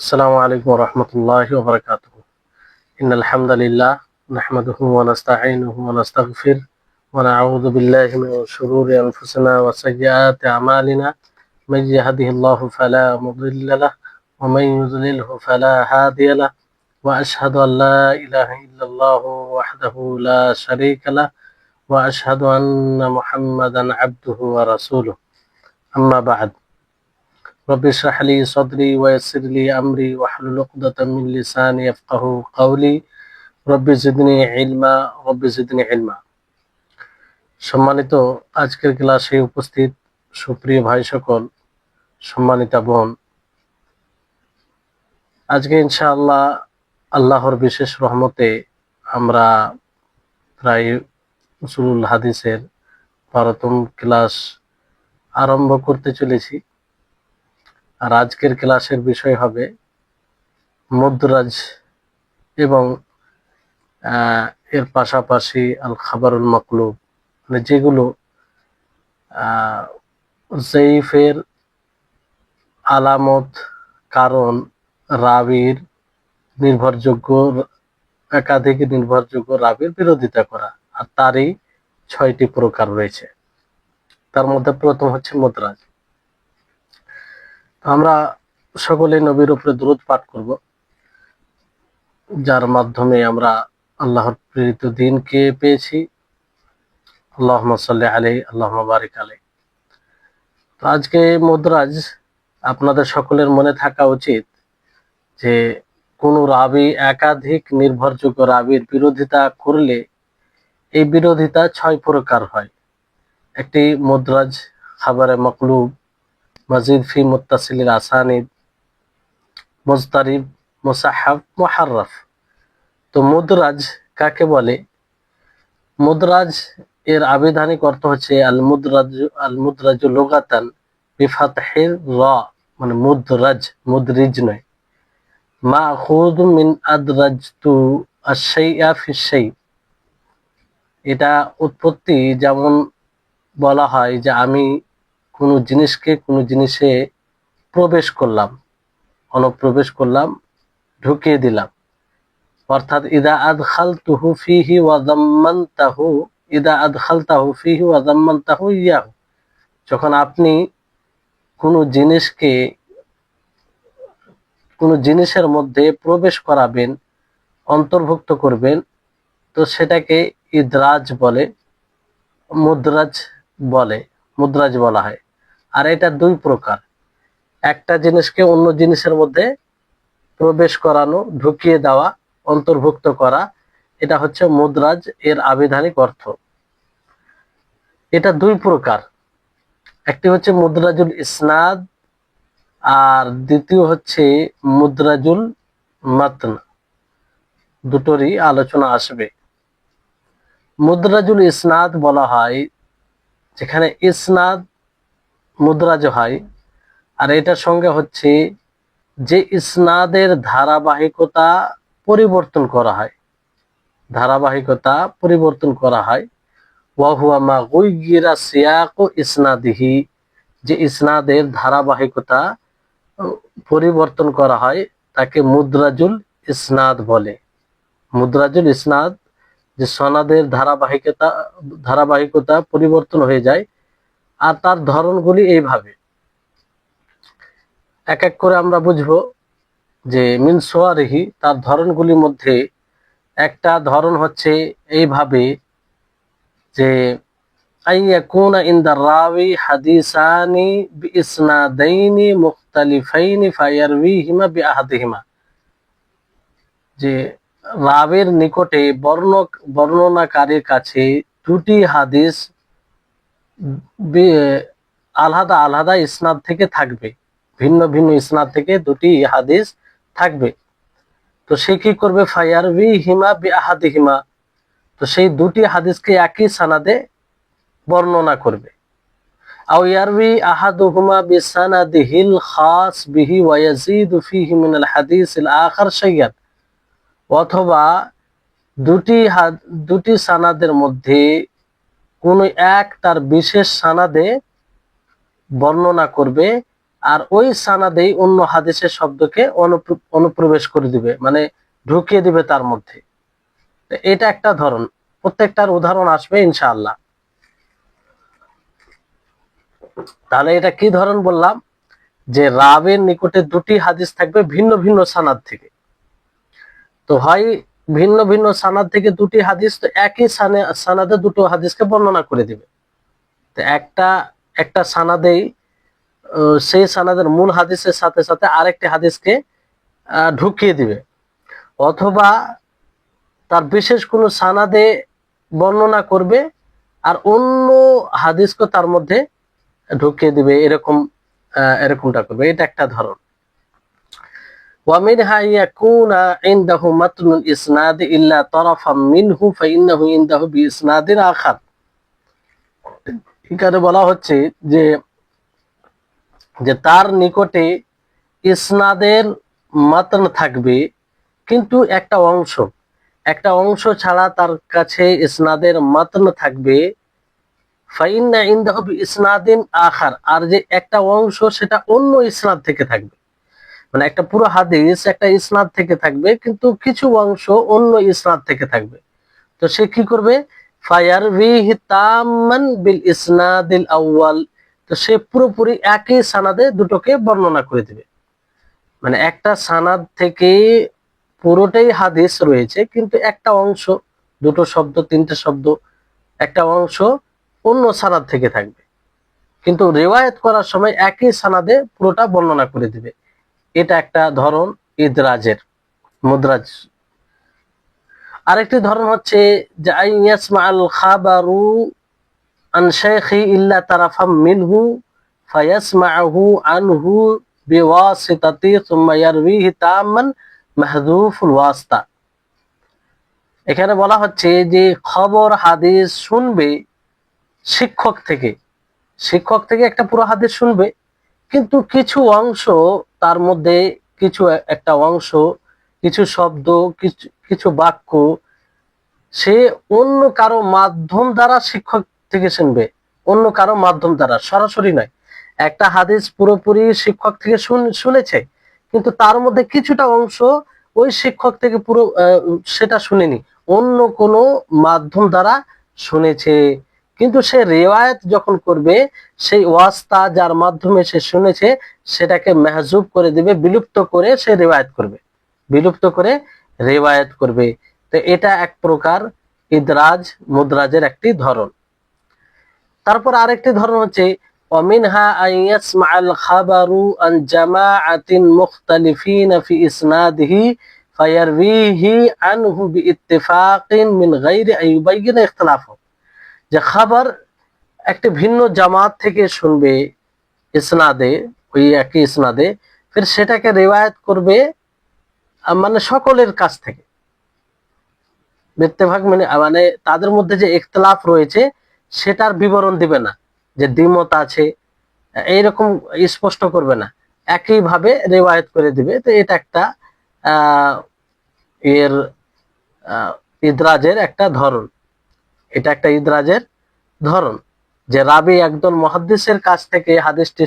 السلام عليكم ورحمة الله وبركاته. إن الحمد لله نحمده ونستعينه ونستغفر ونعوذ بالله من شرور أنفسنا وسيئات أعمالنا. من يهده الله فلا مضل له ومن يضلله فلا هادي له، وأشهد أن لا إله إلا الله وحده لا شريك له، وأشهد أن محمدا عبده ورسوله. أما بعد، رب اشرح لي صدري ويسر لي أمري واحلل عقدة من لساني يفقهوا قولي رب زدني علما رب زدني علما। সম্মানিত আজকের ক্লাসে উপস্থিত সুপ্রিয় ভাই সকল, সম্মানিতা বোন, আজকে ইনশাআল্লাহ আল্লাহর বিশেষ রহমতে আমরা প্রায় উসুলুল হাদিসের 12তম ক্লাস আরম্ভ করতে চলেছি। আর আজকের ক্লাসের বিষয় হবে মুদ্রাজ এবং এর পাশাপাশি আল খাবারুল মাকলুব, মানে যেগুলো জয়ীফের আলামত, কারণ রাবির নির্ভরযোগ্য, একাধিক নির্ভরযোগ্য রাবির বিরোধিতা করা, আর তারই 6টি প্রকার রয়েছে। তার মধ্যে প্রথম হচ্ছে মুদ্রাজ। আমরা সকলে নবীর উপরে দুরূদ পাঠ করব, যার মাধ্যমে আমরা আল্লাহর প্রেরিত দ্বীনকে পেয়েছি। আল্লাহুম্মা সাল্লি আলাইহি আল্লাহুম্মা বারিক আলাইহি। তো আজকে মুদ্রাজ আপনাদের সকলের মনে থাকা উচিত যে কোন রাবি একাধিক নির্ভরযোগ্য রাবির বিরোধিতা করলে এই বিরোধিতা 6 প্রকার হয়। একটি মুদ্রাজ, খাবারে মাকলুব, মাজিদ ফি মুত্তাসিলিল আসানিদ, মুজতারিব, মুসাহহাফ, মুহাররাফ। তো মুদ্রাজ কাকে বলে? মুদ্রাজ এর আবিধানিক অর্থ হচ্ছে আল মুদ্রাজু লুগাতান বিফাতহির রা, মানে মুদ্রাজ, মুদরিজ নয়। মাখুযু মিন আদরাজতু আশ-শাইআ ফি শাই। এটা উৎপত্তি যেমন বলা হয় যে আমি কোনো জিনিসকে কোনো জিনিসে প্রবেশ করলাম, অনুপ্রবেশ করলাম, ঢুকিয়ে দিলাম। অর্থাৎ ইদা আদখালতুহু ফিহি ওয়া যাম্মানতাহু, ইদা আদখালতাহু ফিহি ওয়া যাম্মানতাহু ইয়াহু। যখন আপনি কোনো জিনিসকে কোনো জিনিসের মধ্যে প্রবেশ করাবেন, অন্তর্ভুক্ত করবেন, তো সেটাকে ইদরাজ বলে, মুদ্রাজ বলে, মুদ্রাজ বলা হয়। আর এটা 2 প্রকার। একটা জিনিসকে অন্য জিনিসের মধ্যে প্রবেশ করানো, ঢুকিয়ে দেওয়া, অন্তর্ভুক্ত করা, এটা হচ্ছে মুদ্রাজ এর আবিধানিক অর্থ। এটা 2 প্রকার। একটি হচ্ছে মুদ্রাজুল ইসনাদ, আর দ্বিতীয় হচ্ছে মুদ্রাজুল মাতন। দুটোরই আলোচনা আসবে। মুদ্রাজুল ইসনাদ বলা হয় যেখানে ইসনাদ মুদ্রাজ হয়, আর এটার সঙ্গে হচ্ছে যে ইসনাদের ধারাবাহিকতা পরিবর্তন করা হয়, ধারাবাহিকতা পরিবর্তন করা হয়। ওয়া হুয়া মা গুয়িরা সিয়াকু ইসনাদিহি, যে ইসনাদের ধারাবাহিকতা পরিবর্তন করা হয় তাকে মুদ্রাজুল ইসনাদ বলে। মুদ্রাজুল ইসনাদ, যে সনাদের ধারাবাহিকতা পরিবর্তন হয়ে যায়। আর তার ধরনগুলি এইভাবে, এক এক করে আমরা বুঝবো যে মিন সোয়ারিহি, তার ধরনগুলির মধ্যে একটা ধরন হচ্ছে এইভাবে যে আইয়াকুনা ইনদা রাবি হাদিসানি বিইসনাদাইনি মুখতালিফাইনি ফায়ারউইহিমা বিআহাদিহিমা, যে রাবির নিকটে বর্ণনাকারীর কাছে 2টি হাদিস আলাদা আলাদা ইসনাদ থেকে থাকবে, ভিন্ন ভিন্ন ইসনাদ থেকে 2টি হাদিস থাকবে। তো সে কি করবে? ফায়ারউইহিমা বিআহাদিহিমা, তো সেই 2টি হাদিসকে একই সানাদে বর্ণনা করবে। আও ইয়ারউই আহাদুহুমা বিসানাদিহিল খাস বিহি ওয়া ইয়াজিদু ফিহি মিনাল হাদিসিল আখার শাইয়ান, অথবা 2টি সানাদের মধ্যে কোন এক তার বিশেষ সানাদে বর্ণনা করবে, আর ওই সানাদেই অন্য হাদিসের শব্দকে অনুপ্রবেশ করে দিবে, মানে ঢুকিয়ে দিবে তার মধ্যে। এটা একটা ধরন, প্রত্যেকটার উদাহরণ আসবে ইনশাআল্লাহ। তাহলে এটা কি ধরন বললাম, যে রাবের নিকটে দুটি হাদিস থাকবে ভিন্ন ভিন্ন সানাদ থেকে। তো হয় ভিন্ন ভিন্ন সানাদ থেকে দুটি হাদিস, তো একই সানাদে দুটো হাদিসকে বর্ণনা করে দিবে। তো একটা সানাদেই সেই সানাদের মূল হাদিসের সাথে সাথে আরেকটি হাদিসকে ঢুকিয়ে দিবে, অথবা তার বিশেষ কোনো সানাদে বর্ণনা করবে আর অন্য হাদিসকে তার মধ্যে ঢুকিয়ে দিবে, এরকমটা করবে। এটা একটা ধরন। ومنها يكون عنده متن الإسناد إلا طرفا منه فإنه عنده بإسناد آخر। এখানে বলা হচ্ছে যে যে তার নিকটে ইসনাদের মাতন থাকবে, কিন্তু একটা অংশ ছাড়া তার কাছে ইসনাদের মাতন থাকবে। ফাইন্না ইনদাহু বিইসনাদিন আখার, আর যে একটা অংশ সেটা অন্য ইসনাদ থেকে থাকবে, মানে একটা পুরো হাদিস একটা ইসনাদ থেকে থাকবে কিন্তু কিছু অংশ অন্য ইসনাদ থেকে থাকবে। তো সে কি করবে, ফায়ারবিহি তাম্মান বিল ইসনাদিল আউয়াল, তো সে পুরোপুরি একই সানাদে দুটোকে বর্ণনা করে দিবে। মানে একটা সানাদ থেকে পুরোটাই হাদিস রয়েছে, কিন্তু একটা অংশ, দুটো শব্দ তিনটে শব্দ, একটা অংশ অন্য সানাদ থেকে থাকবে, কিন্তু রিওয়ায়াত করার সময় একই সানাদে পুরোটা বর্ণনা করে দিবে। এটা একটা ধরন ইদরাজের, মুদরাজ। আরেকটি ধরন হচ্ছে যে আইয়াসমাআল খাবারু আন শাইখি ইল্লা তারাফাম মিনহু ফায়াসমাউহু আনহু বিওয়াসিতাতি সুম্মা ইয়ারবিহি তাম্মান মাহযুফুল ওয়াসতা। এখানে বলা হচ্ছে যে খবর হাদিস শুনবে শিক্ষক থেকে একটা পুরো হাদিস শুনবে, কিন্তু কিছু অংশ তার মধ্যে, একটা অংশ, কিছু শব্দ, কিছু বাক্য সে অন্য কারো মাধ্যম দ্বারা শিক্ষক থেকে শুনবে, অন্য কারো মাধ্যম দ্বারা, সরাসরি নয়। একটা হাদিস পুরোপুরি শিক্ষক থেকে শুনেছে, কিন্তু তার মধ্যে কিছুটা অংশ ওই শিক্ষক থেকে পুরো সেটা শুনেনি, অন্য কোনো মাধ্যম দ্বারা শুনেছে। কিন্তু সে রিওয়ায়াত যখন করবে, সেই ওয়াস্তা যার মাধ্যমে সে শুনেছে সেটাকে মাহজুব করে দিবে, বিলুপ্ত করে সে রিওয়ায়াত করবে। তো এটা এক প্রকার ইদরাজ, মুদরাজের একটি ধরন। তারপর আরেকটি ধরন হচ্ছে ওয়ামিনহা আইয়াসমাআল খাবারু আন জামাআতিন মুখতালিফিন ফি ইসনাদিহি ফায়ারবিহি আনহু বিইত্তিফাকিন মিন গায়রি আইয়ুবাইয়িনা ইখতিলাফু। যে খাবার একটি ভিন্ন জামাত থেকে শুনবে ইসনাদে, ওই একই ইসনাদে, ফির সেটাকে রিওয়ায়াত করবে মানে সকলের কাছ থেকে। ইত্তেফাক মানে তাদের মধ্যে যে ইখতিলাফ রয়েছে সেটার বিবরণ দিবে না, যে দ্বিমত আছে এইরকম স্পষ্ট করবে না, একইভাবে রিওয়ায়াত করে দিবে। তো এটা একটা এর ইদরাজের একটা ধরন। এটা একটা ইদরাজের ধরন, যে রাবি একদল মুহাদ্দিসের কাছ থেকে হাদিসটি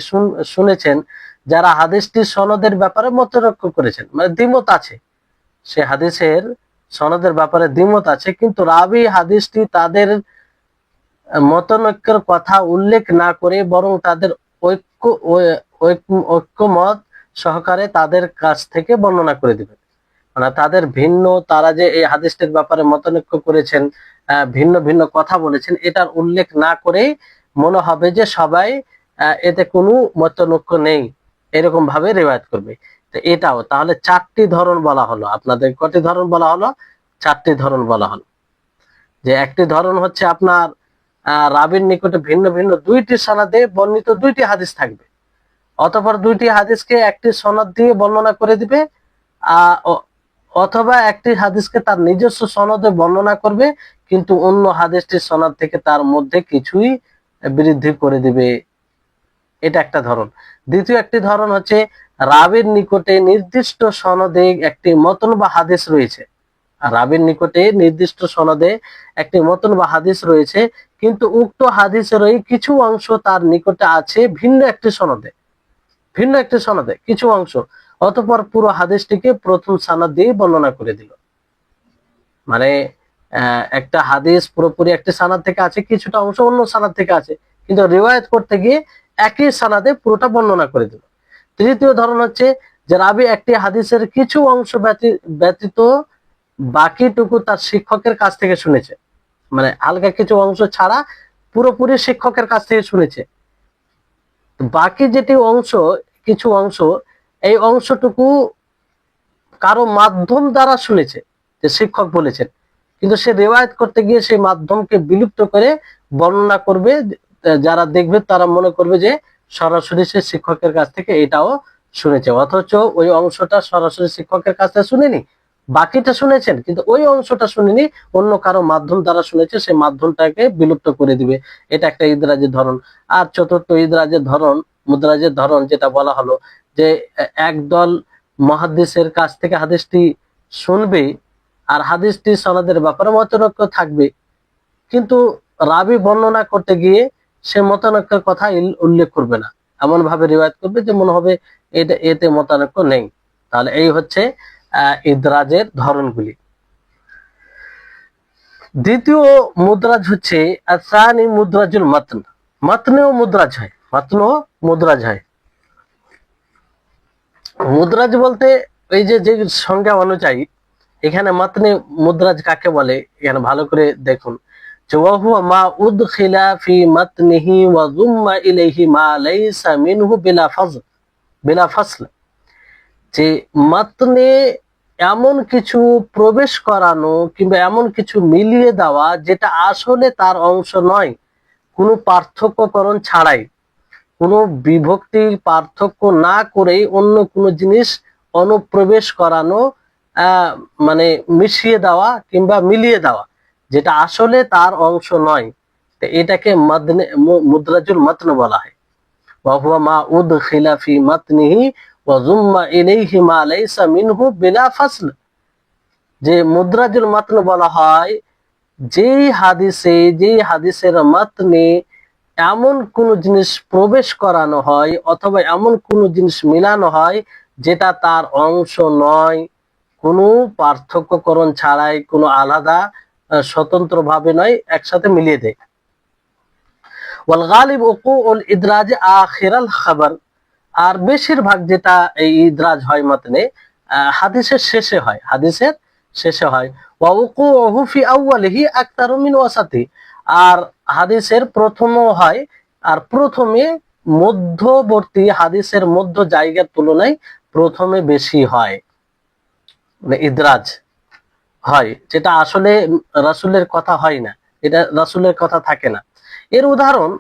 শুনেছেন, যারা হাদিসটির সনদের ব্যাপারে মতৈক্য করেছেন, মানে দ্বিমত আছে, সে হাদিসের সনদের ব্যাপারে দ্বিমত আছে, কিন্তু রাবি হাদিসটি তাদের মতনৈক্যের কথা উল্লেখ না করে বরং তাদের ঐক্যমত সহকারে তাদের কাছ থেকে বর্ণনা করে দিবেন। মানে তাদের তারা যে এই হাদিসটির ব্যাপারে মতনৈক্য করেছেন, ভিন্ন ভিন্ন কথা বলেছেন, এটার উল্লেখ না করেই মনে হবে যে সবাই এতে কোনো মতনৈক্য নেই, এরকম ভাবে রিওয়ায়াত করবে। তো এটাও তাহলে চারটি ধরন বলা হলো। আপনাদের কয়টি ধরন বলা হলো? চারটি ধরন বলা হলো। যে একটি ধরন হচ্ছে আপনার রাবির নিকটে ভিন্ন ভিন্ন দুইটি সনদে বর্ণিত দুইটি হাদিস থাকবে, অতঃপর দুইটি হাদিসকে একটি সনদ দিয়ে বর্ণনা করে দিবে, অথবা একটি হাদিসকে তার নিজস্ব সনদে বর্ণনা করবে, কিন্তু অন্য হাদিসটির সনদ থেকে তার মধ্যে কিছুই বৃদ্ধি করে দিবে। এটা একটা ধরন। দ্বিতীয় একটি ধরন হচ্ছে রাবির নিকটে নির্দিষ্ট সনদে একটি মতন বা হাদিস রয়েছে, রাবির নিকটে নির্দিষ্ট সনদে একটি মতন বা হাদিস রয়েছে, কিন্তু উক্ত হাদিসেরই কিছু অংশ তার নিকটে আছে ভিন্ন একটি সনদে। ভিন্ন একটি সনদে কিছু অংশ, অতঃপর পুরো হাদিসটিকে প্রথম সনদ দিয়ে বর্ণনা করে দিল। মানে একটা হাদিস পুরোপুরি একটি সনদ থেকে আছে, কিছুটা অংশ অন্য সনদ থেকে আছে, কিন্তু রিওয়ায়াত করতে গিয়ে একই সনদে পুরোটা বর্ণনা করে দিল। তৃতীয় ধরন হচ্ছে যে রাবী একটি হাদিসের কিছু অংশ ব্যতীত বাকিটুকু তার শিক্ষকের কাছ থেকে শুনেছে, মানে হালকা কিছু অংশ ছাড়া পুরোপুরি শিক্ষকের কাছ থেকে শুনেছে। বাকি যেটি অংশ, কিছু অংশ, এই অংশটুকু কারো মাধ্যম দ্বারা শুনেছে, যে শিক্ষক বলেছেন, কিন্তু সে রিওয়ায়াত করতে গিয়ে সেই মাধ্যমকে বিলুপ্ত করে বর্ণনা করবে। যারা দেখবে তারা মনে করবে যে সরাসরি সে শিক্ষকের কাছ থেকে এটাও শুনেছে, অথচ ওই অংশটা সরাসরি শিক্ষকের কাছ থেকে শুনেনি, বাকিটা শুনেছেন কিন্তু ওই অংশটা শুনেনি, অন্য কারো মাধ্যম দ্বারা শুনেছে, সেই মাধ্যমটাকে বিলুপ্ত করে দিবে। এটা একটা ইদরাজের ধরন। আর চতুর্থ ইদরাজের ধরন, মুদ্রাজের ধরন যেটা বলা হলো, যে একদল মুহাদ্দিসের কাছ থেকে হাদিসটি শুনবে আর হাদিসটি সনদের ব্যাপারে মতনৈক্য থাকবে, কিন্তু রাবী বর্ণনা করতে গিয়ে সে মতানৈক্যের কথা উল্লেখ করবে না, এমন ভাবে রিওয়ায়াত করবে যে মনে হবে এতে মতানৈক্য নেই। তাহলে এই হচ্ছে ইদরাজের ধরনগুলি। দ্বিতীয় মুদ্রাজ হচ্ছে আসানি মুদ্রাজুল মাতন। মাতনেও মুদ্রাজ হয়, মাতনও মুদ্রাজ হয়। মুদ্রাজ বলতে এই যে সংজ্ঞা অনুযায়ী এখানে মাতনে মুদ্রাজ কাকে বলে, এখানে ভালো করে দেখুন যে ওয়াহুয়া মা উদখিলা ফি মাতনিহি ওয়া যুম্মা ইলাইহি মা লাইসা মিনহু বিলা ফাসল, যে মাতনে এমন কিছু প্রবেশ করানো কিংবা এমন কিছু মিলিয়ে দেওয়া যেটা আসলে তার অংশ নয়, কোনো পার্থক্যকরণ ছাড়াই, কোনো বিভক্তির পার্থক্য না করেই অন্য কোনো জিনিস অনুপ্রবেশ করানো, মানে মিশিয়ে দেওয়া কিংবা মিলিয়ে দেওয়া যেটা আসলে তার অংশ নয়, তো এটাকে মুদ্রাজুল মাতন বলা হয়। ওয়া হুয়া মা উদখিলা ফি মাতনিহি ওয়া যুম্মা ইলাইহি মা লাইসা মিনহু বিলা ফাসল, যে মুদ্রাজুল মাতন বলা হয় যেই হাদিসের মাতনে এমন কোন জিনিস প্রবেশ করানো হয় অথবা এমন কোন জিনিস মিলানো হয় যেটা তার অংশ নয়, কোনো পার্থক্যকরণ ছাড়াই, কোনো আলাদা স্বতন্ত্র ভাবে নয়, একসাথে মিলিয়ে দেয়। ওয়াল গালিব উকুউল ইদরাজ আখিরাল খাবার, আর বেশিরভাগ যেটা এই ইদরাজ হয় মাতনে হাদিসের শেষে হয়, হাদিসের শেষে হয়। ওয়া উকুউহু ফি আউয়ালিহি আকতারু মিন ওয়াসাতি, আর হাদিসের প্রথমও হয়, আর প্রথমে মধ্যবর্তী হাদিসের মধ্য জায়গার তুলনায় প্রথমে বেশি হয়, মানে ইদরাজ হয়, যেটা আসলে রাসূলের কথা হয় না, এটা রাসূলের কথা থাকে না। এর উদাহরণ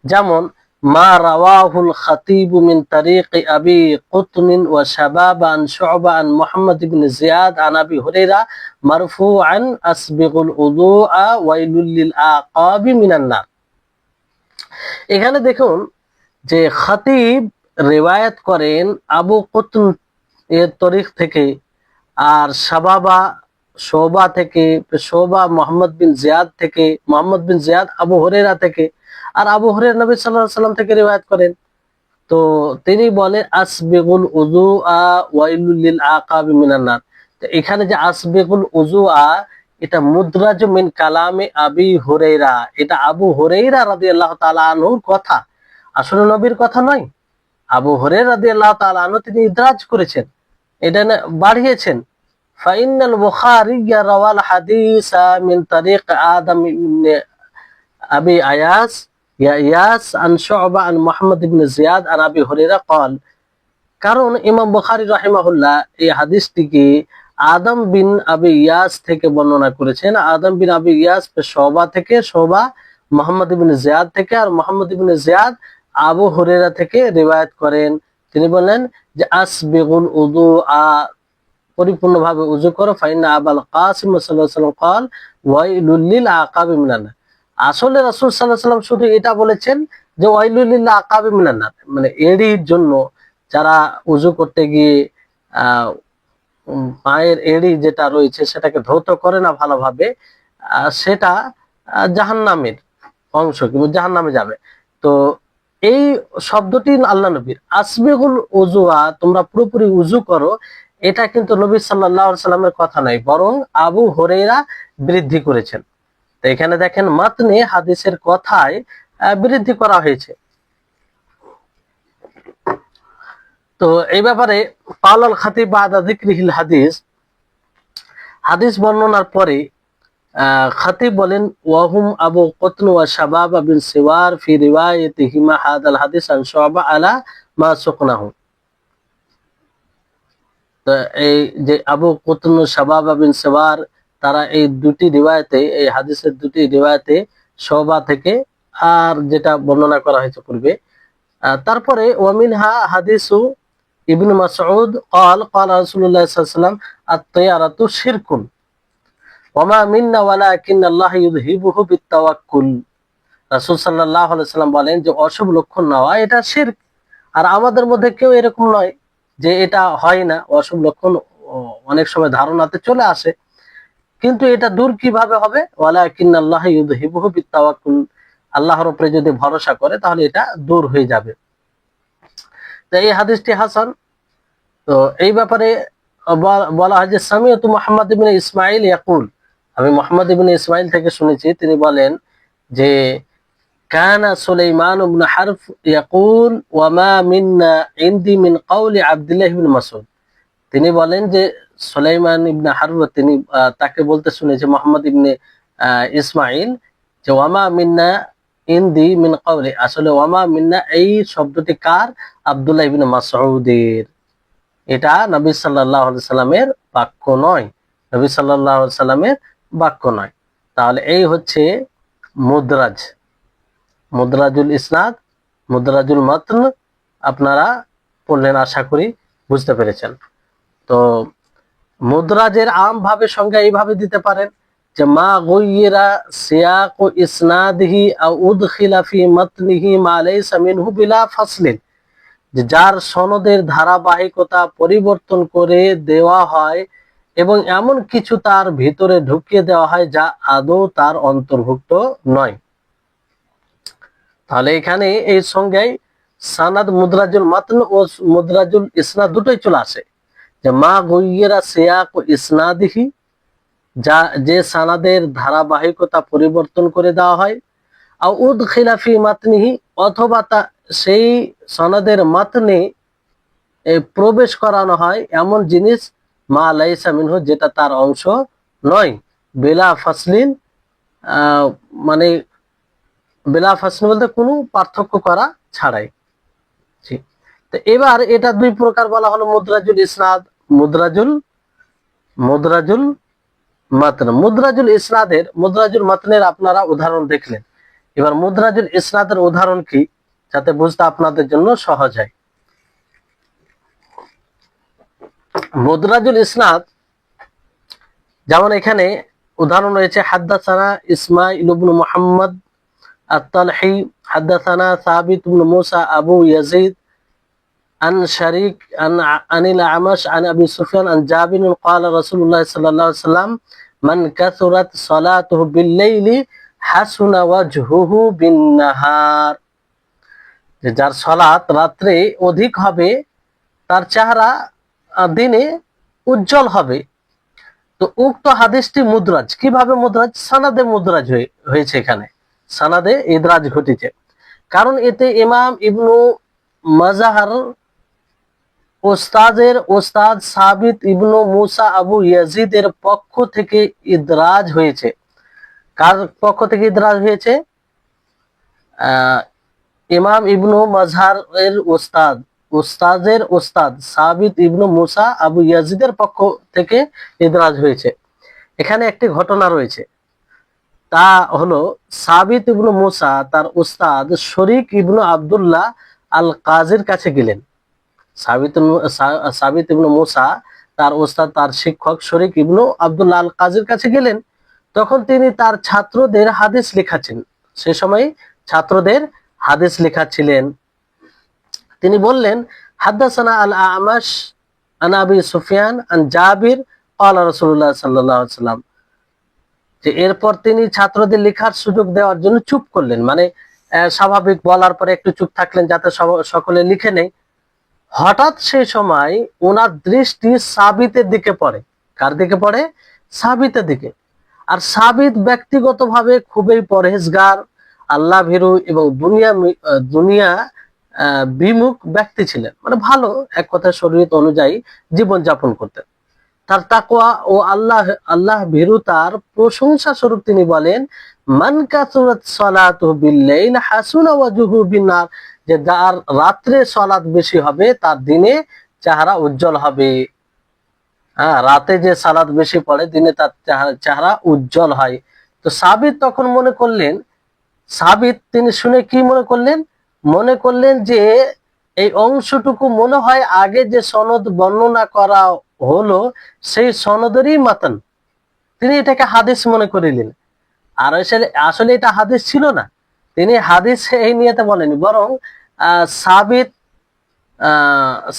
যেমন মা রাওয়াহুল খাতিব মিন তারিক আবি কুতনিন ওয়া শাবাব আন শু'বা আন মুহাম্মদ ইবনে জিয়াদ আন আবি হুরায়রা মারফুআন আসবিগুল উযুআ ওয়াইলুল লিল আকাবি মিনান নার। এখানে দেখুন যে খাতিব রিওয়ায়াত করেন আবু কুতন এর তরিক থেকে, আর শোবা থেকে, শোবা মোহাম্মদ বিন জিয়াদ থেকে, মোহাম্মদ বিন জিয়াদ আবু হুরায়রা থেকে, আর আবু হুরায়রা নবী সাল্লাল্লাহু আলাইহি সাল্লাম থেকে রিওয়ায়াত করেন। তো তিনি বলেন আসবিগুল উযুআ ওয়াইলুল লিল আকাবি মিনান নার। তো এখানে যে আসবিগুল উযুআ, এটা মুদ্রাজ মিন কালামে আবি হুরায়রা, এটা আবু হুরায়রা রাদিয়াল্লাহু তাআলা আনহুর কথা, আসলে নবীর কথা নয়। আবু হুরায়রা রাদিয়াল্লাহু তাআলা আনহু তিনি ইদরাজ করেছেন, এটা বাড়িয়েছেন। ফাইনাল বুখারী রাওয়াল হাদিসা মিন তারিক আদম ইবনে আবি ইয়াস আন শু'বা আন মুহাম্মদ ইবনে জিয়াদ আন আবি হুরায়রা قال, কারণ ইমাম বুখারী রাহিমাহুল্লাহ এই হাদিসটিকে আদম বিন আবি ইয়াস থেকে বর্ণনা করেছেন। আদম বিন আবি ইয়াস শু'বা থেকে, শু'বা মুহাম্মদ ইবনে জিয়াদ থেকে, আর মুহাম্মদ ইবনে জিয়াদ আবু হুরায়রা থেকে রিওয়ায়াত করেন। তিনি বলেন যে আসবিগুল উযুআ, পরিপূর্ণভাবে উযু করো, ফাইন্না আবাল কাসিম সাল্লাল্লাহু আলাইহি ওয়াসাল্লাম قال ওয়াইলুল লিল আকাবি মিনান নার। আসলে রাসূল সাল্লাল্লাহু আলাইহি ওয়াসাল্লাম শুধু এটা বলেছেন যে ওয়াইলুল লিল আকাবি মিনান নার, মানে এড়ির জন্য, যারা উযু করতে গিয়ে পায়ের এড়ি যেটা রয়েছে সেটাকে ধৌত করে না ভালোভাবে, সেটা জাহান্নামের অংশ, কিন্তু জাহান্নামে যাবে। তো এই শব্দটি আল্লাহ নবীর। আসবিগুল উজুয়া, তোমরা পুরোপুরি উজু করো, এটা কিন্তু নবী সাল্লাল্লাহু আলাইহি সাল্লামের কথা নয়, বরং আবু হুরায়রা বৃদ্ধি করেছেন। তো এখানে দেখেন মাতনে হাদিসের কথায় বৃদ্ধি করা হয়েছে। তো এই ব্যাপারে পাওলাল খাতিব বাদা যিকরিহিল হাদিস, হাদিস বর্ণনার পরে খাতিব বলেন ওয়াহুম আবু কতন ওয়া শাবাব বিন সিওয়ার ফি রিওয়ায়াতিহিমা হাদাল হাদিস আন শুআবা আলা মা সুকনাহু। তো এই যে আবু কতন শাবাব বিন সিওয়ার, তারা এই দুটি রিওয়ায়াতে, এই হাদিসের দুটি রিওয়ায়াতে শুআবা থেকে আর যেটা বর্ণনা করা হয়েছে পূর্বে। তারপরে ওয়ামিনহা হাদিসু ইবনু মাসউদ قال قال رسول الله صلى الله عليه وسلم الطيرة شرك ওয়ামা মিন্না ওয়ালাকিন্নাল্লাহ ইউযহিবুহু বিত্তাওয়াক্কুল। রাসূল সাল্লাল্লাহু আলাইহি সাল্লাম বলেন যে অশুভ লক্ষণ নেওয়া এটা শিরক, আর আমাদের মধ্যে কেউ এরকম নয় যে এটা হয় না। অশুভ লক্ষণ অনেক সময় ধারণাতে চলে আসে, কিন্তু এটা দূর কিভাবে হবে? ওয়ালাকিন্নাল্লাহ ইউযহিবুহু বিত্তাওয়াক্কুল, আল্লাহর উপরে যদি ভরসা করে তাহলে এটা দূর হয়ে যাবে। তো এই হাদিসটি হাসান। তো এই ব্যাপারে বলা হয় যে সামিয়তু মুহাম্মদ ইবনে ইসমাঈল ইয়াকুল, আমি মুহাম্মদ ইবনে ইসমাঈল থেকে শুনেছি, তিনি বলেন যে কানা সুলাইমান ইবনে হারব ইয়াকুল ওয়া মা মিন্না ইনদি মিন কওলি আব্দুল্লাহ ইবনে মাসউদ। তিনি বলেন যে সুলাইমান ইবনে হারব, তিনি তাকে বলতে শুনেছি মুহাম্মদ ইবনে ইসমাঈল, যে ওয়া মা মিন্না ইনদি মিন কওলি, আসলে ওয়া মা মিন্না এই শব্দটি কার? আব্দুল্লাহ ইবনে মাসউদের। এটা নবী সাল্লাল্লাহু আলাইহি সাল্লামের বাক্য নয়, নবী সাল্লাল্লাহু আলাইহি সাল্লামের বাক্য নয়। তাহলে এই হচ্ছে মুদরাজ, মুদরাজুল ইসনাদ, মুদরাজুল মাতন আপনারা পড়লেন, আশা করি বুঝতে পেরেছেন। তো মুদরাজের আম ভাবে সংজ্ঞা এইভাবে দিতে পারেন যে মা গুয়িরা সিয়াক ইসনাদিহি আও উদখিলা ফি মাতনিহি মা লাইসা মিনহু বিলা ফাসলিন, যে যার সনদের ধারাবাহিকতা পরিবর্তন করে দেওয়া হয় এবং এমন কিছু তার ভিতরে ঢুকিয়ে দেওয়া হয় যা আদৌ তার অন্তর্ভুক্ত নয়। তাহলে এখানে এই সংজ্ঞায় সানাদ, মুদরাজুল মাতন ও মুদরাজুল ইসনাদ দুটোই চলে আসে। যে মা গুয়িরা সিয়াক ও ইসনাদিহি, যা যে সানাদের ধারাবাহিকতা পরিবর্তন করে দেওয়া হয়, আও উদখিলা ফি মাতনিহি, অথবা সেই সনদের মাতনে প্রবেশ করানো হয় এমন জিনিস মা লাইসা মিনহু, যেটা তার অংশ নয়, বেলা ফাসলিন, মানে বেলা ফাসলিন বলতে কোনো পার্থক্য করা ছাড়াই। তো এবার এটা দুই প্রকার বলা হলো, মুদরাজুল ইসনাদ, মুদরাজুল মাতন। মুদরাজুল ইসনাদের, মুদরাজুল মাতনের আপনারা উদাহরণ দেখলেন। এবার মুদরাজুল ইসনাদের উদাহরণ কি, যাতে বুঝতে আপনাদের জন্য সহজ হয়। মুদরাজুল ইসনাদ যেমন এখানে উদাহরণ রয়েছে হাদ্দাসানা ইসমাঈল ইবনে মুহাম্মদ আত-তালহি হাদ্দাসানা সাবিত ইবনে মুসা আবু ইয়াজিদ আন শারিক আনিল আমাশ আন আবি সুফিয়ান আন জাবির ক্বালা রাসূলুল্লাহ সাল্লাল্লাহু আলাইহি ওয়াসাল্লাম মান কাসুরাত সালাতুহু বিল-লাইলি হাসুনা ওয়াজহুহু বিন-নাহার, যে যার সালাত রাত্রে অধিক হবে তার চেহারা দিনে উজ্জ্বল হবে। তো উক্ত হাদিসটি মুদরাজ। কিভাবে মুদরাজ? সানাদে মুদরাজ হয়েছে, এখানে সানাদে ইদরাজ ঘটেছে, কারণ এতে ইমাম ইবনু মাজাহার ওস্তাদের ওস্তাদ সাবিত ইবনু মুসা আবু ইয়াজিদের পক্ষ থেকে ইদরাজ হয়েছে। কার পক্ষ থেকে ইদরাজ হয়েছে? ইমাম ইবনু মাজহার এর ওস্তাদের ওস্তাদ সাবিত ইবনু মুসা আবু ইয়াজিদের পক্ষ থেকে ইদরাজ হয়েছে। এখানে একটি ঘটনা রয়েছে, তা হলো সাবিত ইবনু মুসা তার ওস্তাদ শরীক ইবনু আব্দুল্লাহ আল কাজির কাছে গেলেন। সাবিত ইবনু মুসা তার ওস্তাদ, তার শিক্ষক শরীক ইবনু আব্দুল্লাহ আল কাজির কাছে গেলেন। তখন তিনি তার ছাত্রদের হাদিস লেখাচ্ছেন, সে সময় ছাত্রদের হাদিস লেখাচ্ছিলেন। তিনি বললেন হাদ্দাসানা আল আমাশ আন আবি সুফিয়ান আন জাবির ক্বালা রাসূলুল্লাহ সাল্লাল্লাহু আলাইহি ওয়াসাল্লাম, যে এরপর তিনি ছাত্রদের লেখার সুযোগ দেওয়ার জন্য চুপ করলেন, মানে স্বাভাবিক বলার পরে একটু চুপ থাকলেন যাতে সকলে লিখে নেই। হঠাৎ সেই সময় ওনার দৃষ্টি সাবিতের দিকে পড়ে। কার দিকে পড়ে? সাবিতের দিকে। আর সাবিত ব্যক্তিগতভাবে খুবই পরহেজগার, আল্লাহ ভীরু এবং দুনিয়া বিমুখ ব্যক্তি ছিলেন, মানে ভালো এক কথায় শরীয়ত অনুযায়ী জীবন যাপন করতেন। তার তাকওয়া ও আল্লাহ ভীরুতার প্রশংসা স্বরূপ তিনি বলেন, মান কাসুরাত সালাতুহু বিল-লাইল হাসুনা ওয়াজহুহু বিন-নার, যে যার রাত্রে সালাত বেশি হবে তার দিনে চেহারা উজ্জ্বল হবে। হ্যাঁ, রাতে যে সালাত বেশি পড়ে দিনে তার চেহারা উজ্জ্বল হয়। তো সাবিত তখন মনে করলেন, তিনি শুনে কি মনে করলেন? মনে করলেন যে এই অংশটুকু মনে হয় আগে যে সনদ বর্ণনা করা হলো সেই সনদেরই মাতান। তিনি এটাকে হাদিস মনে করিলেন। আর আসলে এটা হাদিস ছিল না। তিনি হাদিস এই নিয়েতে বলেনি, বরং সাবিত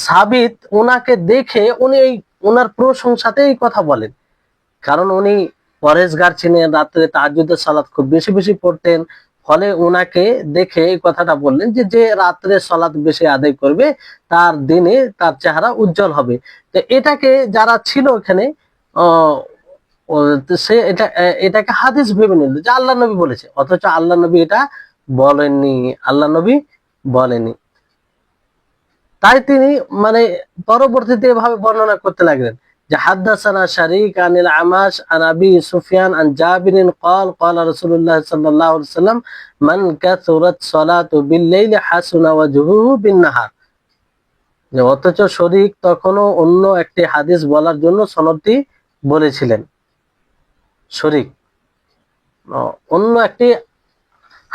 সাবিত ওনাকে দেখে উনি ওনার প্রশংসাতে এই কথা বলেন। কারণ উনি পরেশগার ছিলেন, রাত্রে তাহাজ্জুদের সালাত খুব বেশি বেশি পড়তেন। ফলে ওনাকে দেখে এই কথাটা বললেন যে যে রাত্রে সালাত বেশি আদায় করবে তার দিনে তার চেহারা উজ্জ্বল হবে। তো এটাকে যারা ছিল ওখানে সে এটাকে হাদিস ভেবে নিল যে আল্লাহ নবী বলেছে, অথচ আল্লাহ নবী এটা বলেননি। আল্লাহ নবী বলেনি। তাই তিনি মানে পরবর্তীতে এভাবে বর্ণনা করতে লাগলেন যে হাদাসানা শারীক আনিল আমাশ আন আবি সুফিয়ান আন জাবির قال قال رسول الله صلى الله عليه وسلم من كثرت صلاته بالليل حسن وجهه بالنهار। যে অথচ শরীক তখনও অন্য একটি হাদিস বলার জন্য সনদটি বলেছিলেন। শরীক অন্য একটি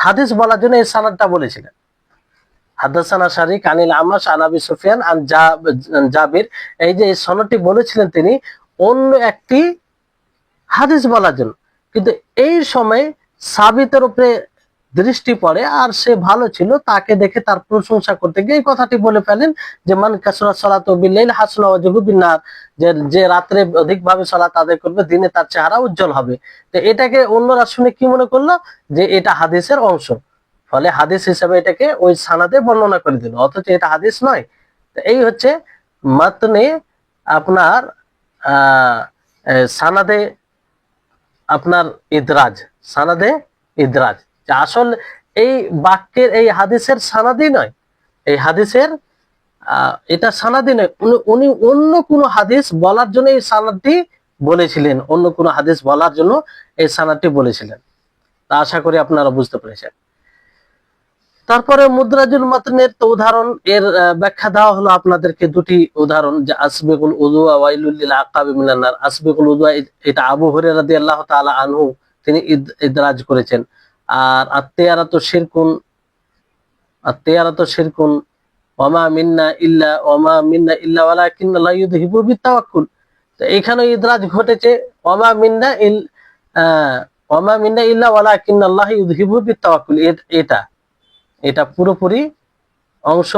হাদিস বলার জন্য এই সনদটা বলেছিলেন। হাদাসানা শারীক আনিল আমাশ আন আবি সুফিয়ান আন জাবির, এই যে সনদটি বলেছিলেন তিনি অন্য একটি হাদিস বলার জন্য। কিন্তু এই সময় সাবিতের উপরে দৃষ্টি পড়ে আর সে ভালো ছিল, তাকে দেখে তার প্রশংসা করতে গিয়ে এই কথাটি বলে ফেলেন যে মান কাসরাত সালাতু বিল-লাইল হাসুনা ওয়াজহুহু বিন-নার, যে রাত্রে অধিকভাবে সালাত আদায় করবে দিনে তার চেহারা উজ্জ্বল হবে। তো এটাকে অন্যরা শুনে কি মনে করলো যে এটা হাদিসের অংশ, ফলে হাদিস হিসেবে এটাকে ওই সানাদে বর্ণনা করে দিল, অথচ এটা হাদিস নয়। তো এই হচ্ছে মাতনে আপনার সানাদে আপনার ইদরাজ, সানাদে ইদরাজ। আসল এই বাক্যের এই হাদিসের সানাদি নয়, এই হাদিসের এটা সানাদি নয়, উনি অন্য কোনো হাদিস বলার জন্য এই সানাদটি বলেছিলেন, অন্য কোনো হাদিস বলার জন্য এই সানাদটি বলেছিলেন। তা আশা করি আপনারা বুঝতে পেরেছেন। তারপরে মুদ্রাজুল মাতনের তো উদাহরণ, এর ব্যাখ্যা দেওয়া হলো আপনাদেরকে দুটি উদাহরণ, যে আসবিকুল উযু ওয়া ওয়াইলুল লিল আকাবি মিনান নার। আসবিকুল উযু এটা আবু হুরায়রা রাদিয়াল্লাহু তাআলা আনহু তিনি ইদরাজ করেছেন। আর আত-তিয়ারাতু শিরকুন, আত-তিয়ারাতু শিরকুন ওয়ামা মিন্না ইল্লা ওয়ালাকিন্নাল্লাহু ইউযহিবু বিত-তাওয়াক্কুল। তো এখানে ইদরাজ ঘটেছে ওয়ামা মিন্না ইল্লা ওয়ালাকিন্নাল্লাহু ইউযহিবু বিত-তাওয়াক্কুল। এটা পুরোপুরি অংশ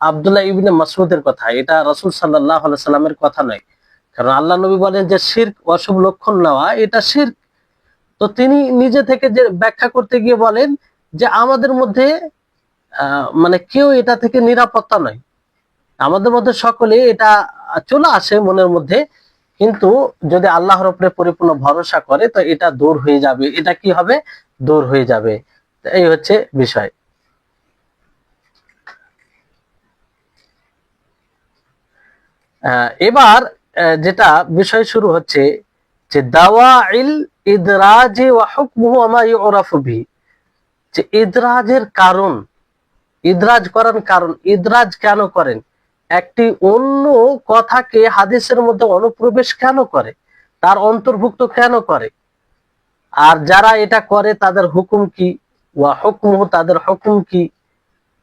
আব্দুল্লাহ ইবনে মাসউদের কথা, এটা রাসূল সাল্লাল্লাহু আলাইহি সাল্লামের কথা নয়। কারণ আল্লাহ নবী বলেন যে শিরক অশুভ লক্ষণ নেওয়া এটা শিরক। তো তিনি নিজে থেকে যে ব্যাখ্যা করতে গিয়ে বলেন যে আমাদের মধ্যে মানে কেউ এটা থেকে নিরাপত্তা নয়, আমাদের মধ্যে সকলে এটা চলে আসে মনের মধ্যে, কিন্তু যদি আল্লাহর উপরে পরিপূর্ণ ভরসা করে তো এটা দূর হয়ে যাবে। এটা কি হবে? দূর হয়ে যাবে। এই হচ্ছে বিষয়। এবার যেটা বিষয় শুরু হচ্ছে যে দাওয়াইল ইদরাজি ওয়া হুকমুহু মা ইউরাফু বিহি, যে ইদরাজের কারণ, ইদরাজ করার কারণ, ইদরাজ কেন করেন, একটি অন্য কথাকে হাদিসের মধ্যে অনুপ্রবেশ কেন করে, তার অন্তর্ভুক্ত কেন করে, আর যারা এটা করে তাদের হুকুম কি, ওয়া হুকমুহু তাদের হুকুম কি,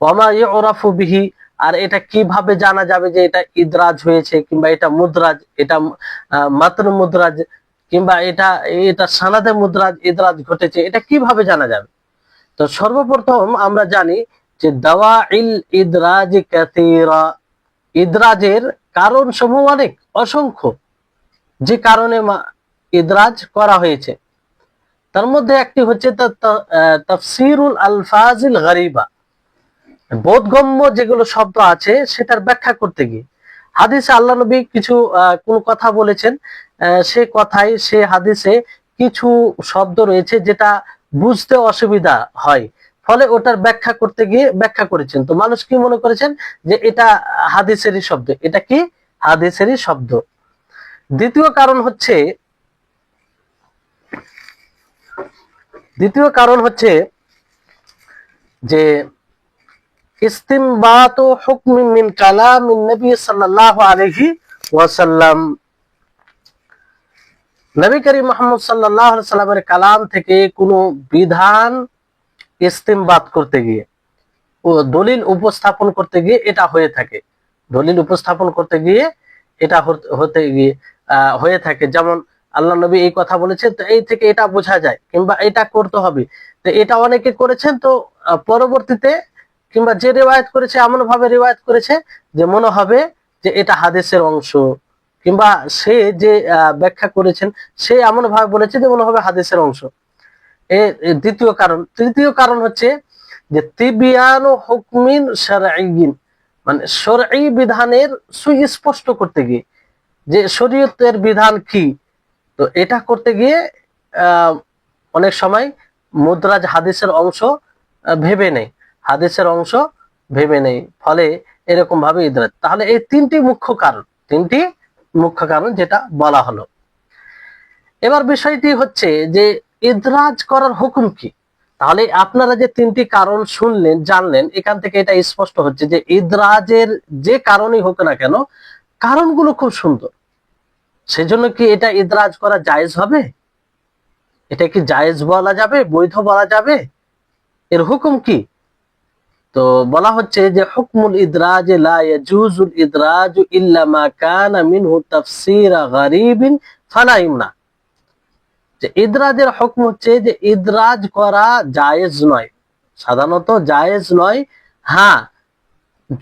ওয়া মা ইউরাফু বিহি আর এটা কিভাবে জানা যাবে যে এটা ইদরাজ হয়েছে কিংবা এটা মুদরাজ, এটা মাতন মুদরাজ কিংবা এটা সানাদে মুদরাজ ইদরাজ ঘটেছে, এটা কিভাবে জানা যাবে? তো সর্বপ্রথম আমরা জানি যে দাওয়াইল ইদরাজ কাসীরা, ইদরাজের কারণ সমূহ অনেক, অসংখ্য, যে কারণে ইদরাজ করা হয়েছে। তার মধ্যে একটি হচ্ছে তাফসীরুল আলফাজিল গারিবা, বোধগম্য যেগুলো শব্দ আছে সেটার ব্যাখ্যা করতে গিয়ে। হাদিসে আল্লাহ নবী কিছু কোন কথা বলেছেন, সে কথাই সে হাদিসে কিছু শব্দ রয়েছে যেটা বুঝতে অসুবিধা হয়, ফলে ওটার ব্যাখ্যা করতে গিয়ে ব্যাখ্যা করেছেন। তো মানুষ কি মনে করেছেন যে এটা হাদিসেরই শব্দ, এটা কি হাদিসেরই শব্দ। দ্বিতীয় কারণ হচ্ছে যে ইস্তিমবাত হুকম মিন কালামিন নবী সাল্লাল্লাহু আলাইহি ওয়াসাল্লাম, নবী করিম মুহাম্মদ সাল্লাল্লাহু আলাইহি সাল্লামের কালাম থেকে কোনো বিধান ইস্তিমবাত করতে গিয়ে ও দলিল উপস্থাপন করতে গিয়ে এটা হয়ে থাকে, দলিল উপস্থাপন করতে গিয়ে এটা হতে গিয়ে হয়ে থাকে। যেমন আল্লাহ নবী এই কথা বলেছেন, তো এই থেকে এটা বোঝা যায়, কিংবা এটা করতে হবে, তো এটা অনেকে করেছেন, তো পরবর্তীতে কিংবা যে রিওয়ায়াত করেছে এমন ভাবে রিওয়ায়াত করেছে যে মনে হবে যে এটা হাদিসের অংশ, কিংবা সে যে ব্যাখ্যা করেছেন সে এমন ভাবে বলেছে যে মনে হবে হাদিসের অংশ। দ্বিতীয় কারণ। তৃতীয় কারণ হচ্ছে যে তিবিয়ানু হুকমিন শারঈয়িন, মানে শরঈ বিধানের সুস্পষ্ট করতে গিয়ে, যে শরীয়তের বিধান কি, তো এটা করতে গিয়ে অনেক সময় মুদ্রাজ হাদিসের অংশ ভেবে নেই, হাদিসের অংশ ভেবে নেই, ফলে এরকম ভাবে ইদরাজ। তাহলে এই তিনটি মুখ্য কারণ যেটা বলা হলো। এবার বিষয়টি হচ্ছে যে ইদরাজ করার হুকুম কি। তাহলে আপনারা যে তিনটি কারণ শুনলেন, জানলেন, এখান থেকে এটা স্পষ্ট হচ্ছে যে ইদরাজের যে কারণই হোক না কেন, কারণগুলো খুব সুন্দর। সেজন্য কি এটা ইদরাজ করা জায়েজ হবে? এটা কি জায়েজ বলা যাবে, বৈধ বলা যাবে? এর হুকুম কি? তো বলা হচ্ছে যে হুকমুল ইদরাজ লা ইয়াজুজুল ইদরাজ ইল্লা মা কানা মিনহু তাফসীর গারিবিন ফালা ইমনা। যে ইদরাজের হুকুম হচ্ছে যে ইদরাজ করা জায়েজ নয়, সাধারণত জায়েজ নয়। হ্যাঁ,